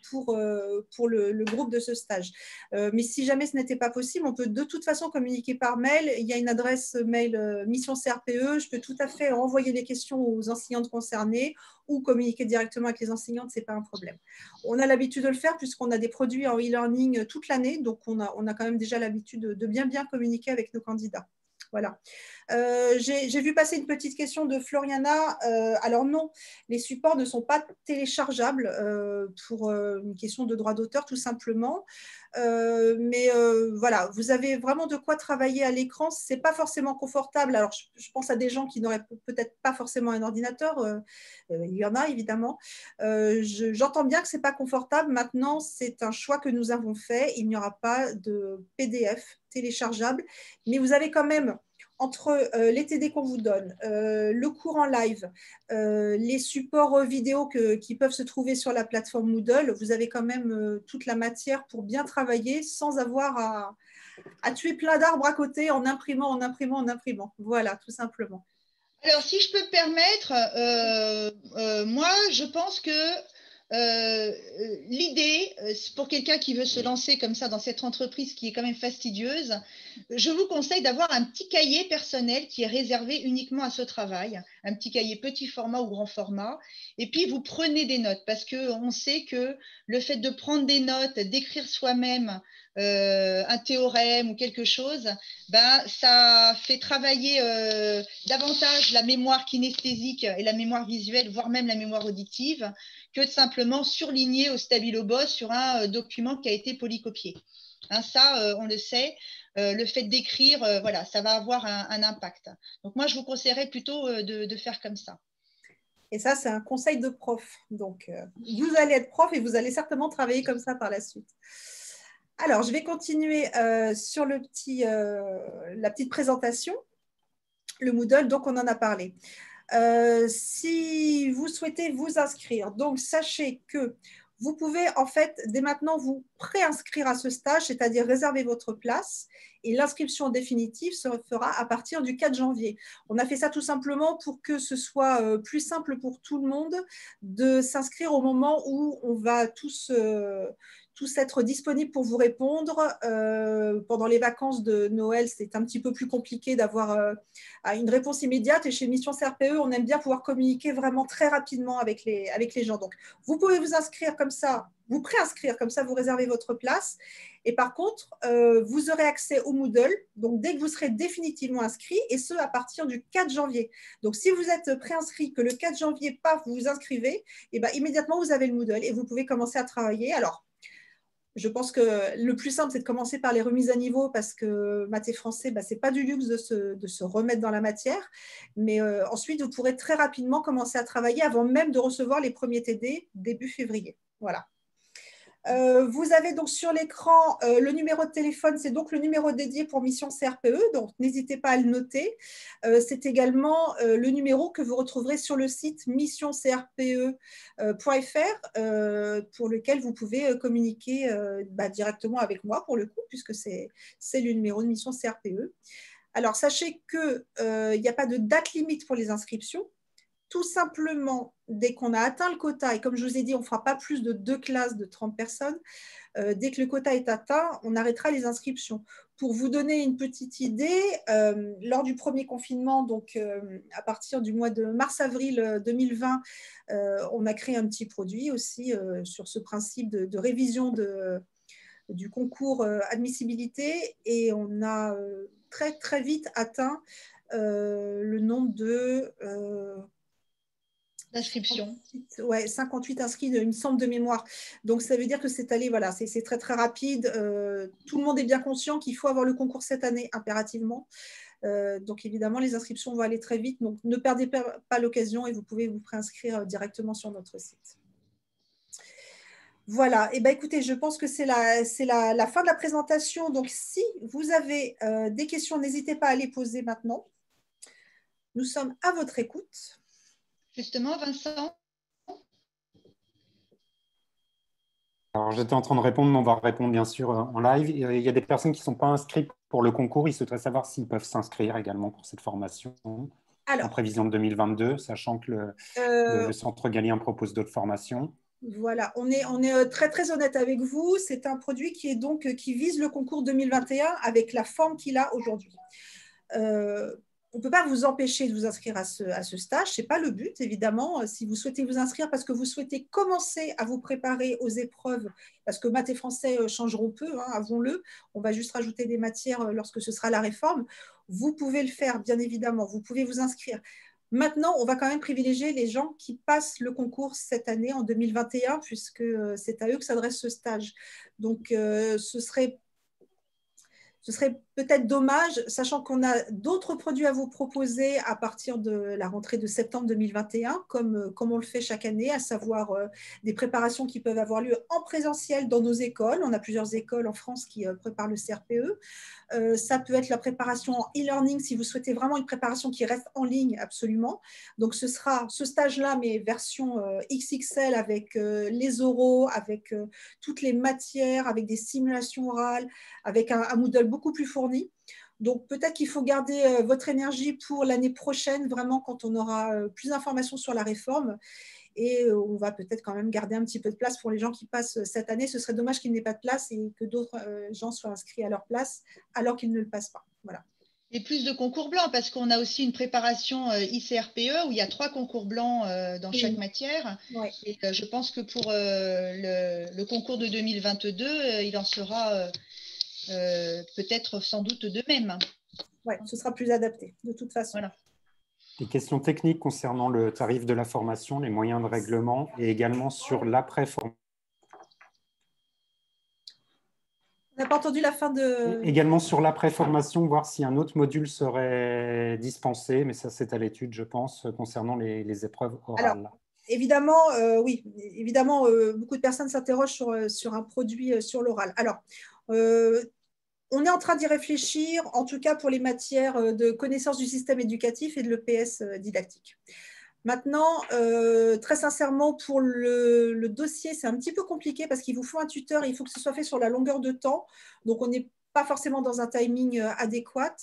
pour le groupe de ce stage. Mais si jamais ce n'était pas possible, on peut de toute façon communiquer par mail. Il y a une adresse mail mission CRPE. Je peux tout à fait envoyer des questions aux enseignantes concernées ou communiquer directement avec les enseignantes, ce n'est pas un problème. On a l'habitude de le faire puisqu'on a des produits en e-learning toute l'année, donc on a quand même déjà l'habitude de bien communiquer avec nos candidats. Voilà. J'ai vu passer une petite question de Floriana. Alors non, les supports ne sont pas téléchargeables pour une question de droit d'auteur tout simplement. Mais voilà, vous avez vraiment de quoi travailler à l'écran. Ce n'est pas forcément confortable. Alors je pense à des gens qui n'auraient peut-être pas forcément un ordinateur. Il y en a évidemment. J'entends bien que ce n'est pas confortable. Maintenant, c'est un choix que nous avons fait. Il n'y aura pas de PDF téléchargeable. Mais vous avez quand même entre les TD qu'on vous donne, le cours en live, les supports vidéo qui peuvent se trouver sur la plateforme Moodle, vous avez quand même toute la matière pour bien travailler sans avoir à tuer plein d'arbres à côté en imprimant. Voilà, tout simplement. Alors, si je peux me permettre, moi, je pense que l'idée, pour quelqu'un qui veut se lancer comme ça dans cette entreprise qui est quand même fastidieuse, je vous conseille d'avoir un petit cahier personnel qui est réservé uniquement à ce travail, un petit cahier petit format ou grand format, et puis vous prenez des notes parce qu'on sait que le fait de prendre des notes, d'écrire soi-même un théorème ou quelque chose, ça fait travailler davantage la mémoire kinesthésique et la mémoire visuelle, voire même la mémoire auditive, que de simplement surligner au stabilo-boss sur un document qui a été polycopié. Hein, ça, on le sait, le fait d'écrire, voilà, ça va avoir un impact. Donc moi, je vous conseillerais plutôt de faire comme ça. Et ça, c'est un conseil de prof. Donc, vous allez être prof et vous allez certainement travailler comme ça par la suite. Alors, je vais continuer sur la petite présentation. Le Moodle, donc on en a parlé. Si vous souhaitez vous inscrire, donc sachez que vous pouvez en fait dès maintenant vous préinscrire à ce stage, c'est-à-dire réserver votre place, et l'inscription définitive se fera à partir du 4 janvier. On a fait ça tout simplement pour que ce soit plus simple pour tout le monde de s'inscrire au moment où on va tous être disponibles pour vous répondre. Pendant les vacances de Noël, c'est un petit peu plus compliqué d'avoir une réponse immédiate, et chez Mission CRPE, on aime bien pouvoir communiquer vraiment très rapidement avec les gens. Donc, vous pouvez vous inscrire comme ça, vous préinscrire comme ça, vous réservez votre place. Et par contre, vous aurez accès au Moodle, donc dès que vous serez définitivement inscrit, et ce, à partir du 4 janvier. Donc, si vous êtes préinscrit, que le 4 janvier, paf, vous vous inscrivez, et ben, immédiatement, vous avez le Moodle et vous pouvez commencer à travailler. Alors, je pense que le plus simple, c'est de commencer par les remises à niveau, parce que maths et français, ce n'est pas du luxe de se remettre dans la matière. Mais ensuite, vous pourrez très rapidement commencer à travailler avant même de recevoir les premiers TD début février. Voilà. Vous avez donc sur l'écran le numéro de téléphone, c'est donc le numéro dédié pour Mission CRPE, donc n'hésitez pas à le noter. C'est également le numéro que vous retrouverez sur le site missioncrpe.fr pour lequel vous pouvez communiquer directement avec moi pour le coup, puisque c'est le numéro de Mission CRPE. Alors, sachez qu'il n'y a pas de date limite pour les inscriptions. Tout simplement, dès qu'on a atteint le quota, et comme je vous ai dit, on ne fera pas plus de 2 classes de 30 personnes, dès que le quota est atteint, on arrêtera les inscriptions. Pour vous donner une petite idée, lors du premier confinement, donc à partir du mois de mars-avril 2020, on a créé un petit produit aussi sur ce principe de révision du concours admissibilité, et on a très, très vite atteint le nombre de... d'inscription. Ouais, 58 inscrits, il me semble, de mémoire. Donc, ça veut dire que c'est allé, voilà, c'est très, très rapide. Tout le monde est bien conscient qu'il faut avoir le concours cette année, impérativement. Donc, évidemment, les inscriptions vont aller très vite. Donc, ne perdez pas l'occasion, et vous pouvez vous préinscrire directement sur notre site. Voilà. Et écoutez, je pense que c'est la fin de la présentation. Donc, si vous avez des questions, n'hésitez pas à les poser maintenant. Nous sommes à votre écoute. Justement, Vincent. Alors, j'étais en train de répondre, mais on va répondre bien sûr en live. Il y a des personnes qui ne sont pas inscrites pour le concours. Ils souhaiteraient savoir s'ils peuvent s'inscrire également pour cette formation en prévision de 2022, sachant que le Centre Galien propose d'autres formations. Voilà, on est très, très honnête avec vous. C'est un produit qui vise le concours 2021 avec la forme qu'il a aujourd'hui. On ne peut pas vous empêcher de vous inscrire à ce stage, ce n'est pas le but, évidemment. Si vous souhaitez vous inscrire parce que vous souhaitez commencer à vous préparer aux épreuves, parce que maths et français changeront peu, hein, avouons-le, on va juste rajouter des matières lorsque ce sera la réforme, vous pouvez le faire, bien évidemment, vous pouvez vous inscrire. Maintenant, on va quand même privilégier les gens qui passent le concours cette année, en 2021, puisque c'est à eux que s'adresse ce stage. Donc, ce serait peut-être dommage, sachant qu'on a d'autres produits à vous proposer à partir de la rentrée de septembre 2021, comme on le fait chaque année, à savoir des préparations qui peuvent avoir lieu en présentiel dans nos écoles. On a plusieurs écoles en France qui préparent le CRPE. Ça peut être la préparation en e-learning, si vous souhaitez vraiment une préparation qui reste en ligne, absolument. Donc, ce sera ce stage-là, mais version XXL, avec les oraux, avec toutes les matières, avec des simulations orales, avec un Moodle beaucoup plus fourni. Donc, peut-être qu'il faut garder votre énergie pour l'année prochaine, vraiment, quand on aura plus d'informations sur la réforme. Et on va peut-être quand même garder un petit peu de place pour les gens qui passent cette année. Ce serait dommage qu'il n'y ait pas de place et que d'autres gens soient inscrits à leur place alors qu'ils ne le passent pas. Voilà. Et plus de concours blancs, parce qu'on a aussi une préparation ICRPE où il y a 3 concours blancs dans chaque matière. Ouais. Et je pense que pour le concours de 2022, il en sera peut-être sans doute de même. Oui, ce sera plus adapté, de toute façon. Voilà. Des questions techniques concernant le tarif de la formation, les moyens de règlement et également sur l'après-formation. On n'a pas entendu la fin de… Également sur l'après-formation, voir si un autre module serait dispensé, mais ça c'est à l'étude, je pense, concernant les épreuves orales. Alors, évidemment, oui, évidemment, beaucoup de personnes s'interrogent sur un produit sur l'oral. Alors, on est en train d'y réfléchir, en tout cas pour les matières de connaissance du système éducatif et de l'EPS didactique. Maintenant, très sincèrement, pour le dossier, c'est un petit peu compliqué parce qu'il vous faut un tuteur et il faut que ce soit fait sur la longueur de temps. Donc, on n'est pas forcément dans un timing adéquat,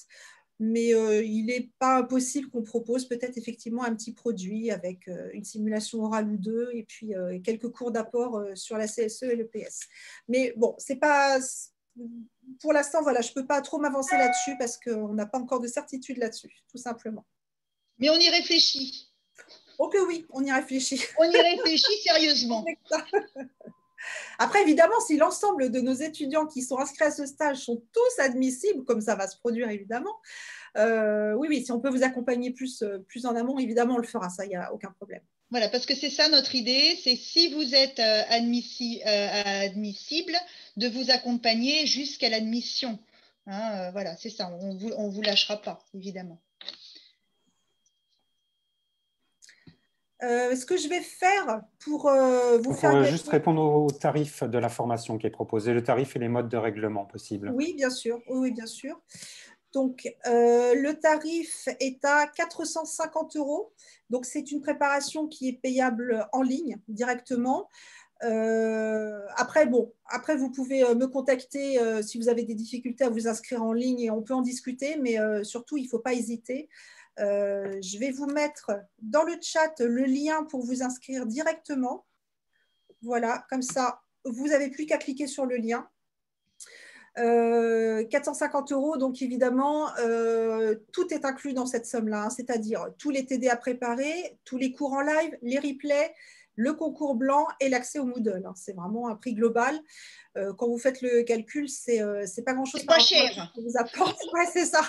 mais il n'est pas impossible qu'on propose peut-être effectivement un petit produit avec une simulation orale ou deux et puis quelques cours d'apport sur la CSE et l'EPS. Mais bon, c'est pas... Pour l'instant, voilà, je ne peux pas trop m'avancer là-dessus parce qu'on n'a pas encore de certitude là-dessus, tout simplement. Mais on y réfléchit. Oh que oui, on y réfléchit. On y réfléchit sérieusement. Après, évidemment, si l'ensemble de nos étudiants qui sont inscrits à ce stage sont tous admissibles, comme ça va se produire évidemment, oui, si on peut vous accompagner plus en amont, évidemment, on le fera, ça, il n'y a aucun problème. Voilà, parce que c'est ça notre idée, c'est si vous êtes admissible, de vous accompagner jusqu'à l'admission. Hein, voilà, c'est ça, on vous lâchera pas, évidemment. Ce que je vais faire pour vous faire gagner... juste répondre au tarif de la formation qui est proposé, le tarif et les modes de règlement possibles. Oui, bien sûr. Oui, bien sûr. Donc, le tarif est à 450 €. Donc, c'est une préparation qui est payable en ligne directement. Après, vous pouvez me contacter si vous avez des difficultés à vous inscrire en ligne et on peut en discuter, mais surtout, il ne faut pas hésiter. Je vais vous mettre dans le chat le lien pour vous inscrire directement. Voilà, comme ça, vous n'avez plus qu'à cliquer sur le lien. 450 €, donc évidemment, tout est inclus dans cette somme-là, hein, c'est-à-dire tous les TD à préparer, tous les cours en live, les replays, le concours blanc et l'accès au Moodle. Hein. C'est vraiment un prix global. Quand vous faites le calcul, c'est pas grand-chose. C'est pas cher. Ça vous apporte. Ouais, c'est ça.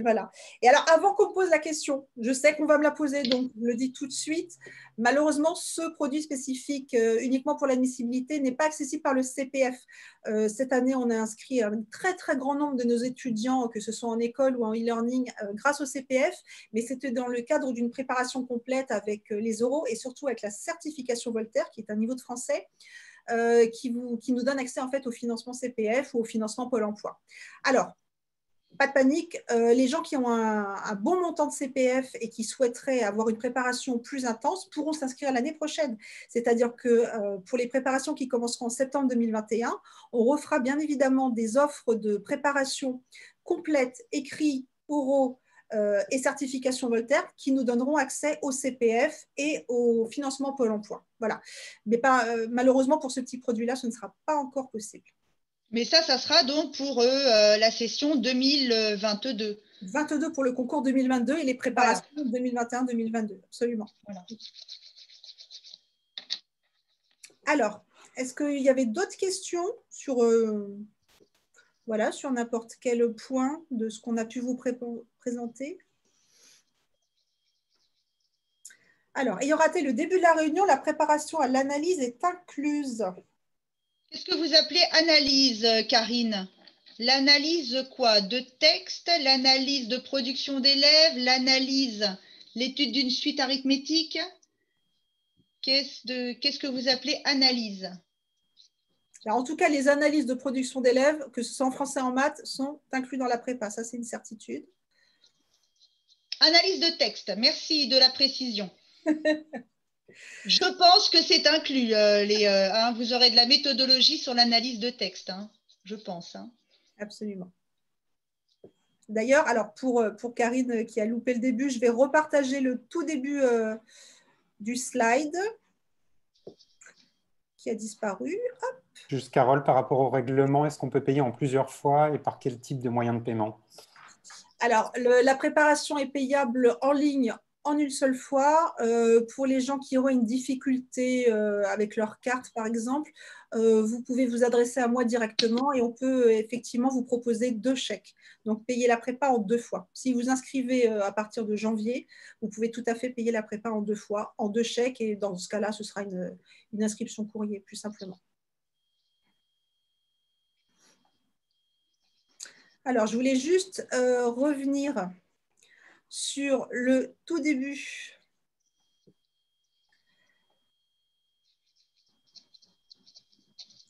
Voilà. Et alors, avant qu'on pose la question, je sais qu'on va me la poser, donc je le dis tout de suite. Malheureusement, ce produit spécifique uniquement pour l'admissibilité n'est pas accessible par le CPF. Cette année, on a inscrit un très, très grand nombre de nos étudiants, que ce soit en école ou en e-learning, grâce au CPF, mais c'était dans le cadre d'une préparation complète avec les oraux et surtout avec la certification Voltaire, qui est un niveau de français. Qui nous donne accès en fait au financement CPF ou au financement Pôle emploi. Alors, pas de panique, les gens qui ont un bon montant de CPF et qui souhaiteraient avoir une préparation plus intense pourront s'inscrire l'année prochaine. C'est-à-dire que pour les préparations qui commenceront en septembre 2021, on refera bien évidemment des offres de préparation complètes, écrits, oraux et certification Voltaire qui nous donneront accès au CPF et au financement Pôle emploi. Voilà. Mais malheureusement, pour ce petit produit-là, ce ne sera pas encore possible. Mais ça sera donc pour la session 2022. 22 pour le concours 2022 et les préparations 2021-2022, absolument. Voilà. Alors, est-ce qu'il y avait d'autres questions sur, sur n'importe quel point de ce qu'on a pu vous présenter? Alors, ayant raté le début de la réunion, la préparation à l'analyse est incluse. Qu'est-ce que vous appelez analyse, Karine? L'analyse quoi? De texte, l'analyse de production d'élèves, l'analyse, l'étude d'une suite arithmétique? Qu'est-ce que vous appelez analyse? Alors, en tout cas, les analyses de production d'élèves, que ce soit en français ou en maths, sont inclus dans la prépa. Ça, c'est une certitude. Analyse de texte. Merci de la précision. Je pense que c'est inclus. Vous aurez de la méthodologie sur l'analyse de texte, hein, je pense. Hein. Absolument. D'ailleurs, alors pour Karine qui a loupé le début, je vais repartager le tout début du slide qui a disparu. Hop. Juste Carole, par rapport au règlement, est-ce qu'on peut payer en plusieurs fois et par quel type de moyen de paiement? Alors, la préparation est payable en ligne en une seule fois. Pour les gens qui auraient une difficulté avec leur carte, par exemple, vous pouvez vous adresser à moi directement et on peut effectivement vous proposer 2 chèques. Donc, payer la prépa en 2 fois. Si vous inscrivez à partir de janvier, vous pouvez tout à fait payer la prépa en 2 fois, en 2 chèques. Et dans ce cas-là, ce sera une inscription courrier, plus simplement. Alors, je voulais juste revenir sur le tout début.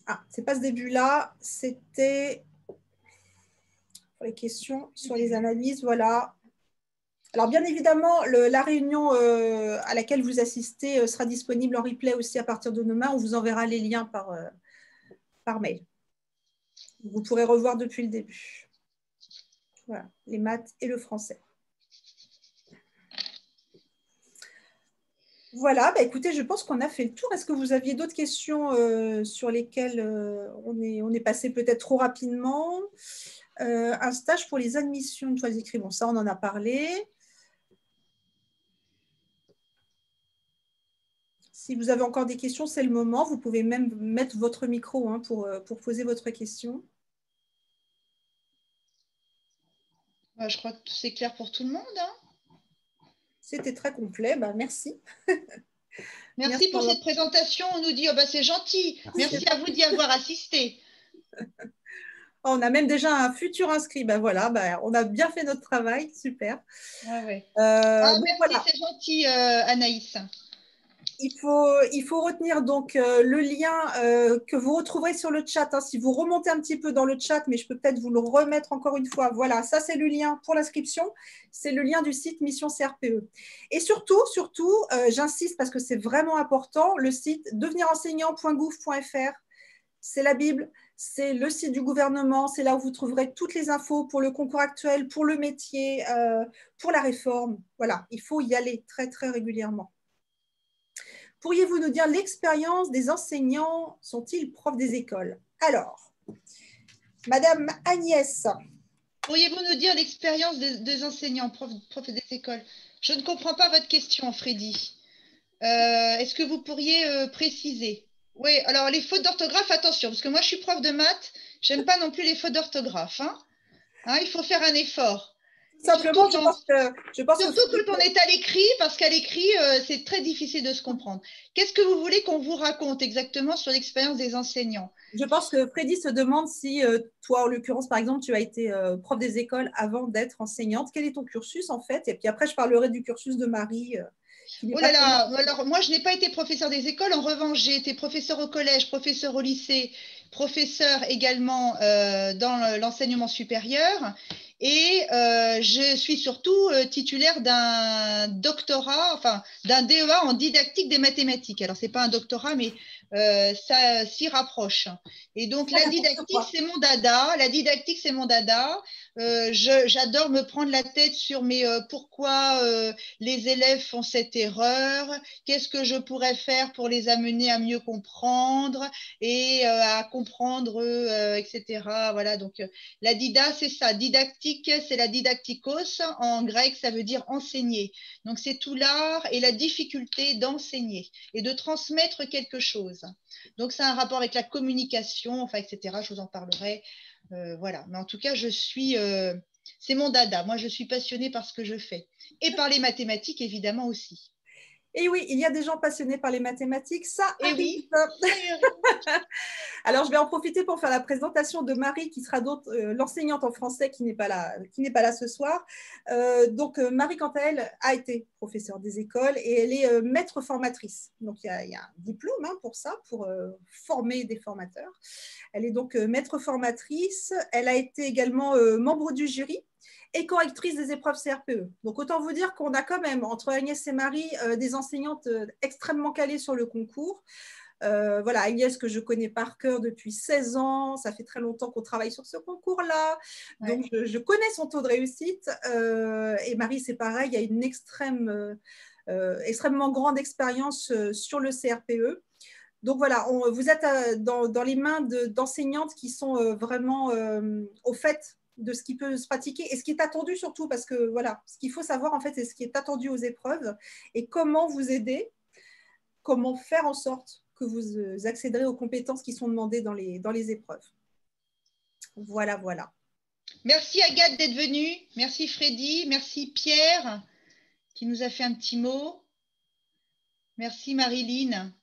Ah, c'est pas ce début-là, c'était les questions, sur les analyses, voilà. Alors, bien évidemment, la réunion à laquelle vous assistez sera disponible en replay aussi à partir de demain. On vous enverra les liens par mail. Vous pourrez revoir depuis le début. Voilà, les maths et le français. Voilà, bah écoutez, je pense qu'on a fait le tour. Est-ce que vous aviez d'autres questions sur lesquelles on est passé peut-être trop rapidement? Un stage pour les admissions une fois écrit. Bon, ça, on en a parlé. Si vous avez encore des questions, c'est le moment. Vous pouvez même mettre votre micro hein, pour poser votre question. Je crois que c'est clair pour tout le monde. Hein. C'était très complet. Bah, merci. Merci pour cette présentation. On nous dit, oh, bah, c'est gentil. Merci à vous d'y avoir assisté. On a même déjà un futur inscrit. Ben voilà, on a bien fait notre travail. Super. Ouais. Merci, voilà. C'est gentil, Anaïs. Il faut retenir donc le lien que vous retrouverez sur le chat. Hein, si vous remontez un petit peu dans le chat, mais je peux peut-être vous le remettre encore une fois. Voilà, ça c'est le lien pour l'inscription. C'est le lien du site Mission CRPE. Et surtout, j'insiste parce que c'est vraiment important, le site devenirenseignant.gouv.fr. C'est la Bible, c'est le site du gouvernement, c'est là où vous trouverez toutes les infos pour le concours actuel, pour le métier, pour la réforme. Voilà, il faut y aller très, très régulièrement. Pourriez-vous nous dire l'expérience des enseignants sont-ils profs des écoles? Alors, Madame Agnès. Pourriez-vous nous dire l'expérience des enseignants, profs des écoles? Je ne comprends pas votre question, Freddy. Est-ce que vous pourriez préciser? Oui, alors les fautes d'orthographe, attention, parce que moi je suis prof de maths, j'aime pas non plus les fautes d'orthographe. Hein, il faut faire un effort. Simplement, je pense surtout quand on est à l'écrit, parce qu'à l'écrit, c'est très difficile de se comprendre. Qu'est-ce que vous voulez qu'on vous raconte exactement sur l'expérience des enseignants? Je pense que Freddy se demande si toi, en l'occurrence, par exemple, tu as été prof des écoles avant d'être enseignante. Quel est ton cursus, en fait? Et puis après, je parlerai du cursus de Marie. Oh là là, alors moi, je n'ai pas été professeur des écoles. En revanche, j'ai été professeur au collège, professeur au lycée, professeur également dans l'enseignement supérieur. Et je suis surtout titulaire d'un doctorat, enfin d'un DEA en didactique des mathématiques. Alors, ce n'est pas un doctorat, mais ça s'y rapproche. Et donc, la didactique, c'est mon dada. La didactique, c'est mon dada. J'adore me prendre la tête sur pourquoi les élèves font cette erreur, qu'est-ce que je pourrais faire pour les amener à mieux comprendre et à comprendre, etc. Voilà, donc la dida, c'est ça. Didactique, c'est la didactikos. En grec, ça veut dire enseigner. Donc, c'est tout l'art et la difficulté d'enseigner et de transmettre quelque chose. Donc, c'est un rapport avec la communication, enfin, etc. Je vous en parlerai. Voilà, mais en tout cas, c'est mon dada. Moi, je suis passionnée par ce que je fais. Et par les mathématiques, évidemment, aussi. Et oui, il y a des gens passionnés par les mathématiques, ça arrive. Oui. Alors, je vais en profiter pour faire la présentation de Marie, qui sera l'enseignante en français qui n'est pas là ce soir. Donc, Marie, quant à elle, a été professeure des écoles et elle est maître formatrice. Donc, il y a un diplôme pour ça, pour former des formateurs. Elle est donc maître formatrice. Elle a été également membre du jury et correctrice des épreuves CRPE. Donc, autant vous dire qu'on a quand même, entre Agnès et Marie, des enseignantes extrêmement calées sur le concours. Voilà, Agnès, que je connais par cœur depuis 16 ans, ça fait très longtemps qu'on travaille sur ce concours-là, donc je connais son taux de réussite. Et Marie, c'est pareil, il y a une extrêmement grande expérience sur le CRPE. Donc voilà, vous êtes dans les mains d'enseignantes qui sont vraiment au fait de ce qui peut se pratiquer et ce qui est attendu surtout, parce que voilà, ce qu'il faut savoir en fait, c'est ce qui est attendu aux épreuves et comment vous aider, comment faire en sorte que vous accéderez aux compétences qui sont demandées dans les épreuves. Voilà, voilà. Merci Agathe d'être venue, merci Freddy, merci Pierre qui nous a fait un petit mot, merci Marilyn,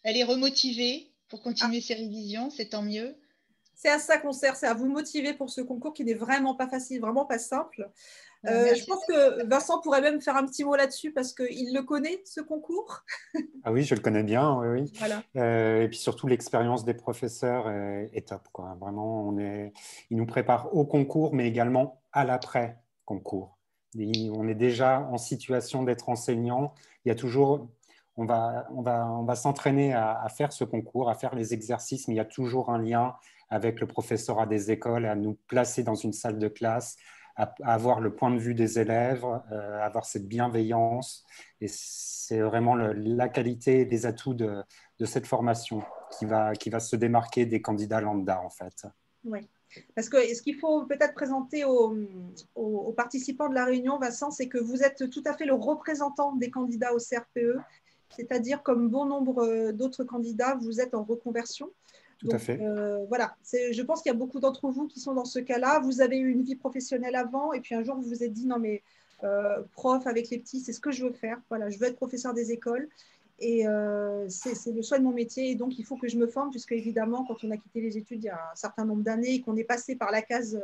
elle est remotivée pour continuer ses révisions, c'est tant mieux. C'est à ça qu'on sert, c'est à vous motiver pour ce concours qui n'est vraiment pas facile, vraiment pas simple. Je pense que Vincent pourrait même faire un petit mot là-dessus parce qu'il le connaît, ce concours. Ah oui, je le connais bien, oui, oui. Voilà. Et puis surtout, l'expérience des professeurs est top, quoi. Vraiment, ils nous préparent au concours, mais également à l'après-concours. On est déjà en situation d'être enseignant. Il y a toujours, on va s'entraîner à faire ce concours, à faire les exercices, mais il y a toujours un lien avec le professorat des écoles, à nous placer dans une salle de classe, à avoir le point de vue des élèves, avoir cette bienveillance. Et c'est vraiment la qualité et les atouts de cette formation qui va se démarquer des candidats lambda, en fait. Oui. Parce que ce qu'il faut peut-être présenter aux participants de la réunion, Vincent, c'est que vous êtes tout à fait le représentant des candidats au CRPE, c'est-à-dire comme bon nombre d'autres candidats, vous êtes en reconversion. Tout à fait. Voilà, je pense qu'il y a beaucoup d'entre vous qui sont dans ce cas-là. Vous avez eu une vie professionnelle avant et puis un jour, vous vous êtes dit, non mais prof avec les petits, c'est ce que je veux faire. Voilà, je veux être professeur des écoles. Et c'est le choix de mon métier. Et donc, il faut que je me forme, puisque évidemment, quand on a quitté les études il y a un certain nombre d'années et qu'on est passé par la case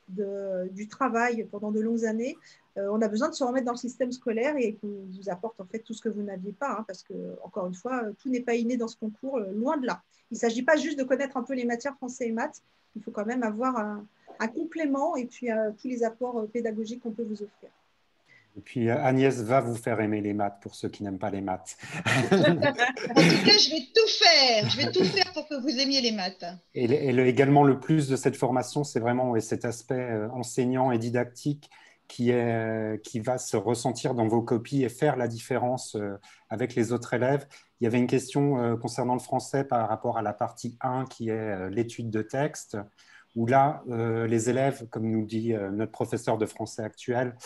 du travail pendant de longues années, on a besoin de se remettre dans le système scolaire et qu'on vous apporte en fait tout ce que vous n'aviez pas. Hein, parce que, encore une fois, tout n'est pas inné dans ce concours, loin de là. Il ne s'agit pas juste de connaître un peu les matières français et maths. Il faut quand même avoir un complément et puis tous les apports pédagogiques qu'on peut vous offrir. Et puis Agnès va vous faire aimer les maths pour ceux qui n'aiment pas les maths. En tout cas, je vais tout faire. Je vais tout faire pour que vous aimiez les maths. Et également, le plus de cette formation, c'est vraiment cet aspect enseignant et didactique qui va se ressentir dans vos copies et faire la différence avec les autres élèves. Il y avait une question concernant le français par rapport à la partie 1 qui est l'étude de texte, où là, les élèves, comme nous dit notre professeur de français actuel,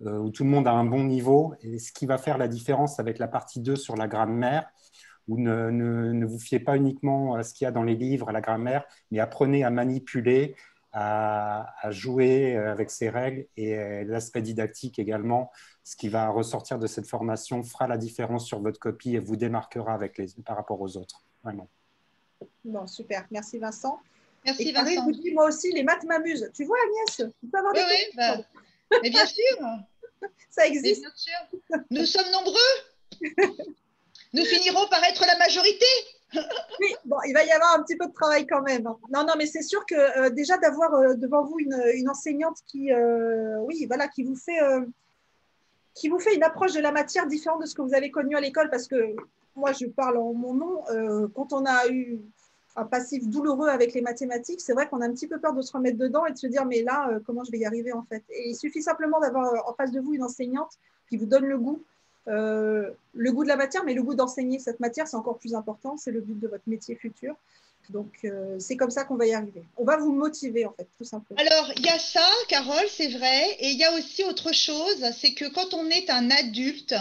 où tout le monde a un bon niveau. Et ce qui va faire la différence avec la partie 2 sur la grammaire, où ne vous fiez pas uniquement à ce qu'il y a dans les livres, à la grammaire, mais apprenez à manipuler, à jouer avec ces règles et l'aspect didactique également. Ce qui va ressortir de cette formation fera la différence sur votre copie et vous démarquera par rapport aux autres. Vraiment. Bon, super. Merci Vincent. Merci et Carré Vincent. vous dit, moi aussi, les maths m'amusent. Tu vois Agnès, tu peux avoir des Oui, mais bien sûr. Ça existe. Mais bien sûr. Nous sommes nombreux. Nous finirons par être la majorité. Oui, bon, il va y avoir un petit peu de travail quand même. Non, non, mais c'est sûr que déjà d'avoir devant vous une enseignante qui, oui, voilà, qui vous fait une approche de la matière différente de ce que vous avez connu à l'école, parce que moi, je parle en mon nom, quand on a eu un passif douloureux avec les mathématiques, c'est vrai qu'on a un petit peu peur de se remettre dedans et de se dire, mais là, comment je vais y arriver en fait? Et il suffit simplement d'avoir en face de vous une enseignante qui vous donne le goût de la matière, mais le goût d'enseigner cette matière, c'est encore plus important, c'est le but de votre métier futur. Donc, c'est comme ça qu'on va y arriver. On va vous motiver, en fait, tout simplement. Alors, il y a ça, Carole, c'est vrai. Et il y a aussi autre chose, c'est que quand on est un adulte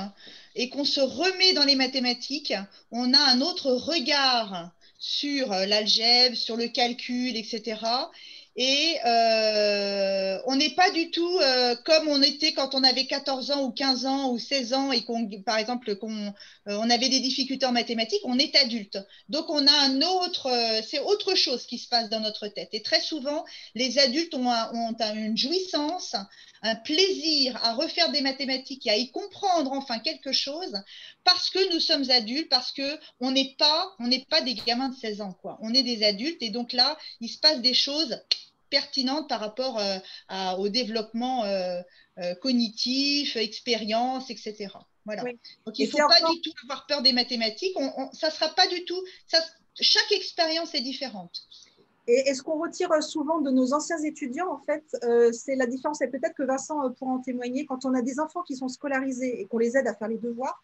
et qu'on se remet dans les mathématiques, on a un autre regard sur l'algèbre, sur le calcul, etc. Et on n'est pas du tout comme on était quand on avait 14 ans ou 15 ans ou 16 ans et par exemple, on avait des difficultés en mathématiques, on est adulte. Donc, on a c'est autre chose qui se passe dans notre tête. Et très souvent, les adultes ont une jouissance, un plaisir à refaire des mathématiques et à y comprendre enfin quelque chose parce que nous sommes adultes, parce qu'on n'est pas des gamins de 16 ans, quoi. On est des adultes et donc là, il se passe des choses pertinentes par rapport au développement cognitif, expérience, etc. Voilà. Oui. Donc, il ne faut pas du tout avoir peur des mathématiques. Ça sera pas du tout. Chaque expérience est différente. Et ce qu'on retire souvent de nos anciens étudiants, en fait, c'est la différence, et peut-être que Vincent pourra en témoigner, quand on a des enfants qui sont scolarisés et qu'on les aide à faire les devoirs,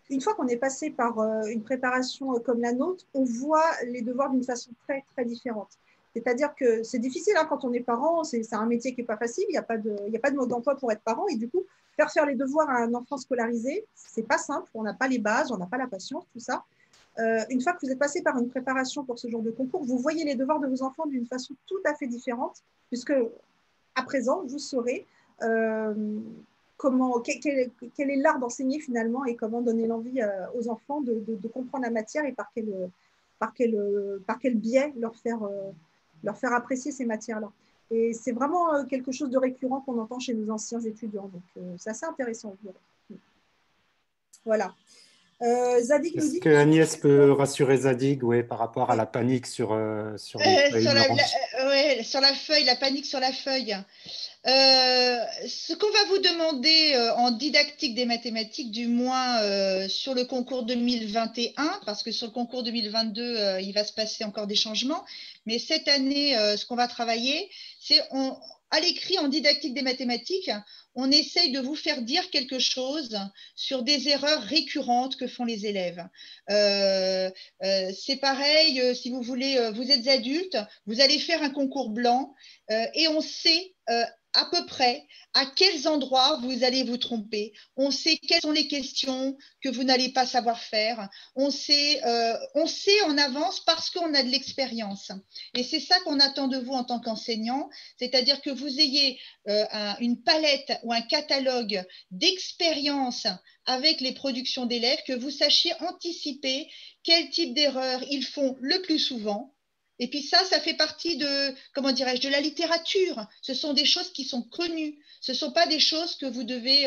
une fois qu'on est passé par une préparation comme la nôtre, on voit les devoirs d'une façon très, très différente. C'est-à-dire que c'est difficile hein, quand on est parent, c'est un métier qui n'est pas facile, il n'y a pas de mode d'emploi pour être parent, et du coup, faire les devoirs à un enfant scolarisé, ce n'est pas simple, on n'a pas les bases, on n'a pas la patience, tout ça. Une fois que vous êtes passé par une préparation pour ce genre de concours, vous voyez les devoirs de vos enfants d'une façon tout à fait différente, puisque à présent, vous saurez quel est l'art d'enseigner finalement et comment donner l'envie aux enfants de comprendre la matière et par quel biais leur faire apprécier ces matières-là. Et c'est vraiment quelque chose de récurrent qu'on entend chez nos anciens étudiants. Donc, c'est assez intéressant. Voilà. Zadig nous Est-ce dit que Agnès peut rassurer Zadig, ouais, par rapport à la panique sur les feuilles blanches? Ouais, sur la feuille, la panique sur la feuille. Ce qu'on va vous demander en didactique des mathématiques, du moins sur le concours 2021, parce que sur le concours 2022, il va se passer encore des changements, mais cette année, ce qu'on va travailler, c'est à l'écrit en didactique des mathématiques, on essaye de vous faire dire quelque chose sur des erreurs récurrentes que font les élèves. C'est pareil, si vous voulez, vous êtes adulte, vous allez faire un concours blanc et on sait à peu près à quels endroits vous allez vous tromper. On sait quelles sont les questions que vous n'allez pas savoir faire. On sait en avance parce qu'on a de l'expérience. Et c'est ça qu'on attend de vous en tant qu'enseignant, c'est-à-dire que vous ayez une palette ou un catalogue d'expérience avec les productions d'élèves, que vous sachiez anticiper quel type d'erreurs ils font le plus souvent. Et puis ça fait partie de, comment dirais-je, de la littérature. Ce sont des choses qui sont connues. Ce ne sont pas des choses que vous devez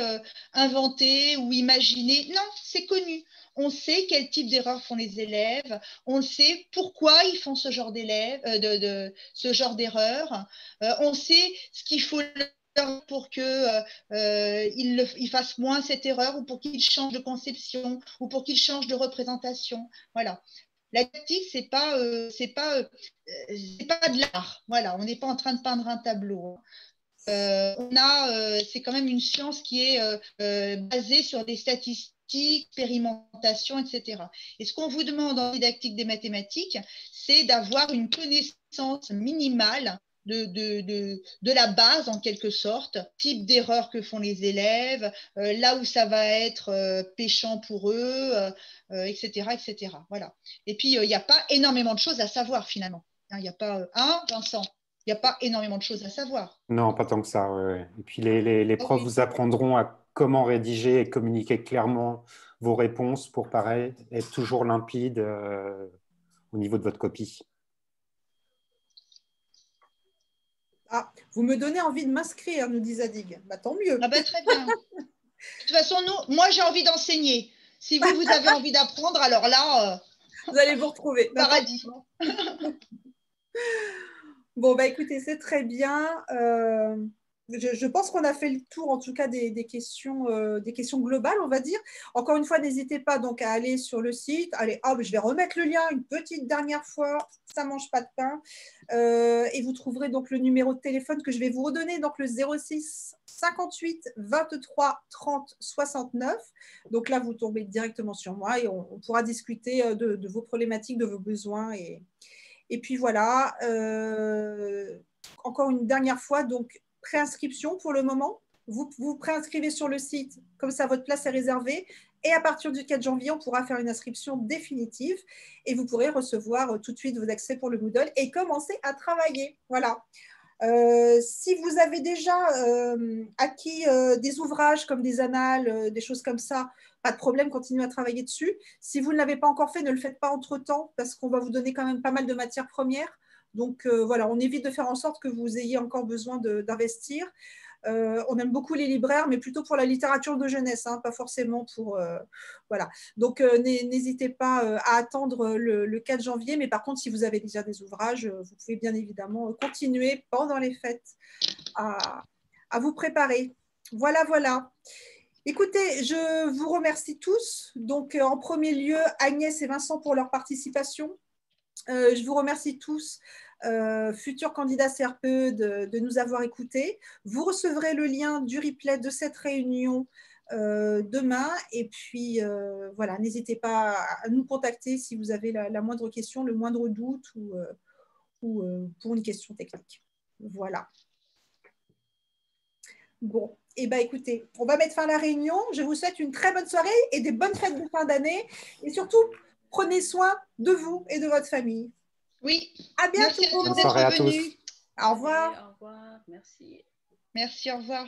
inventer ou imaginer. Non, c'est connu. On sait quel type d'erreurs font les élèves. On sait pourquoi ils font ce genre d'élèves, ce genre d'erreurs. On sait ce qu'il faut pour qu'ils fassent moins cette erreur, ou pour qu'ils changent de conception, ou pour qu'ils changent de représentation. Voilà. La tactique, c'est pas de l'art. Voilà, on n'est pas en train de peindre un tableau. C'est quand même une science qui est basée sur des statistiques, expérimentation, etc. Et ce qu'on vous demande en didactique des mathématiques, c'est d'avoir une connaissance minimale de la base, en quelque sorte, type d'erreur que font les élèves, là où ça va être péchant pour eux, etc., etc. Voilà. Et puis, il n'y a pas énormément de choses à savoir, finalement. Il n'y a pas, Vincent, il n'y a pas énormément de choses à savoir. Non, pas tant que ça. Ouais. Et puis les profs vous apprendront à comment rédiger et communiquer clairement vos réponses pour, pareil, être toujours limpide au niveau de votre copie. Ah, vous me donnez envie de m'inscrire, nous dit Zadig. Bah, tant mieux. Ah ben, très bien. De toute façon, moi, j'ai envie d'enseigner. Si vous avez envie d'apprendre, alors là, vous allez vous retrouver. Paradis. Bon, bah écoutez, c'est très bien. Je pense qu'on a fait le tour, en tout cas, des questions globales, on va dire. Encore une fois, n'hésitez pas donc à aller sur le site. Allez, hop, je vais remettre le lien une petite dernière fois. Ça ne mange pas de pain. Et vous trouverez donc le numéro de téléphone que je vais vous redonner, donc le 06 58 23 30 69. Donc là, vous tombez directement sur moi et on pourra discuter de vos problématiques, de vos besoins. Et puis voilà, encore une dernière fois, donc préinscription pour le moment. Vous vous préinscrivez sur le site, comme ça votre place est réservée. Et à partir du 4 janvier, on pourra faire une inscription définitive et vous pourrez recevoir tout de suite vos accès pour le Moodle et commencer à travailler. Voilà. Si vous avez déjà acquis des ouvrages comme des annales, des choses comme ça, pas de problème, continuez à travailler dessus. Si vous ne l'avez pas encore fait, ne le faites pas entre-temps parce qu'on va vous donner quand même pas mal de matières premières. Donc voilà, on évite de faire en sorte que vous ayez encore besoin d'investir. On aime beaucoup les libraires, mais plutôt pour la littérature de jeunesse, hein, pas forcément pour… voilà. Donc, n'hésitez pas à attendre le 4 janvier. Mais par contre, si vous avez déjà des ouvrages, vous pouvez bien évidemment continuer pendant les fêtes à vous préparer. Voilà, voilà. Écoutez, je vous remercie tous. Donc, en premier lieu, Agnès et Vincent pour leur participation. Je vous remercie tous, futurs candidats CRPE, de nous avoir écoutés. Vous recevrez le lien du replay de cette réunion demain. Et puis, voilà, n'hésitez pas à nous contacter si vous avez la moindre question, le moindre doute ou pour une question technique. Voilà. Bon, et bien écoutez, on va mettre fin à la réunion. Je vous souhaite une très bonne soirée et des bonnes fêtes de fin d'année. Et surtout, prenez soin de vous et de votre famille. Oui. À bientôt. Merci à tous d'être venus. Au revoir. Au revoir. Merci. Merci, au revoir.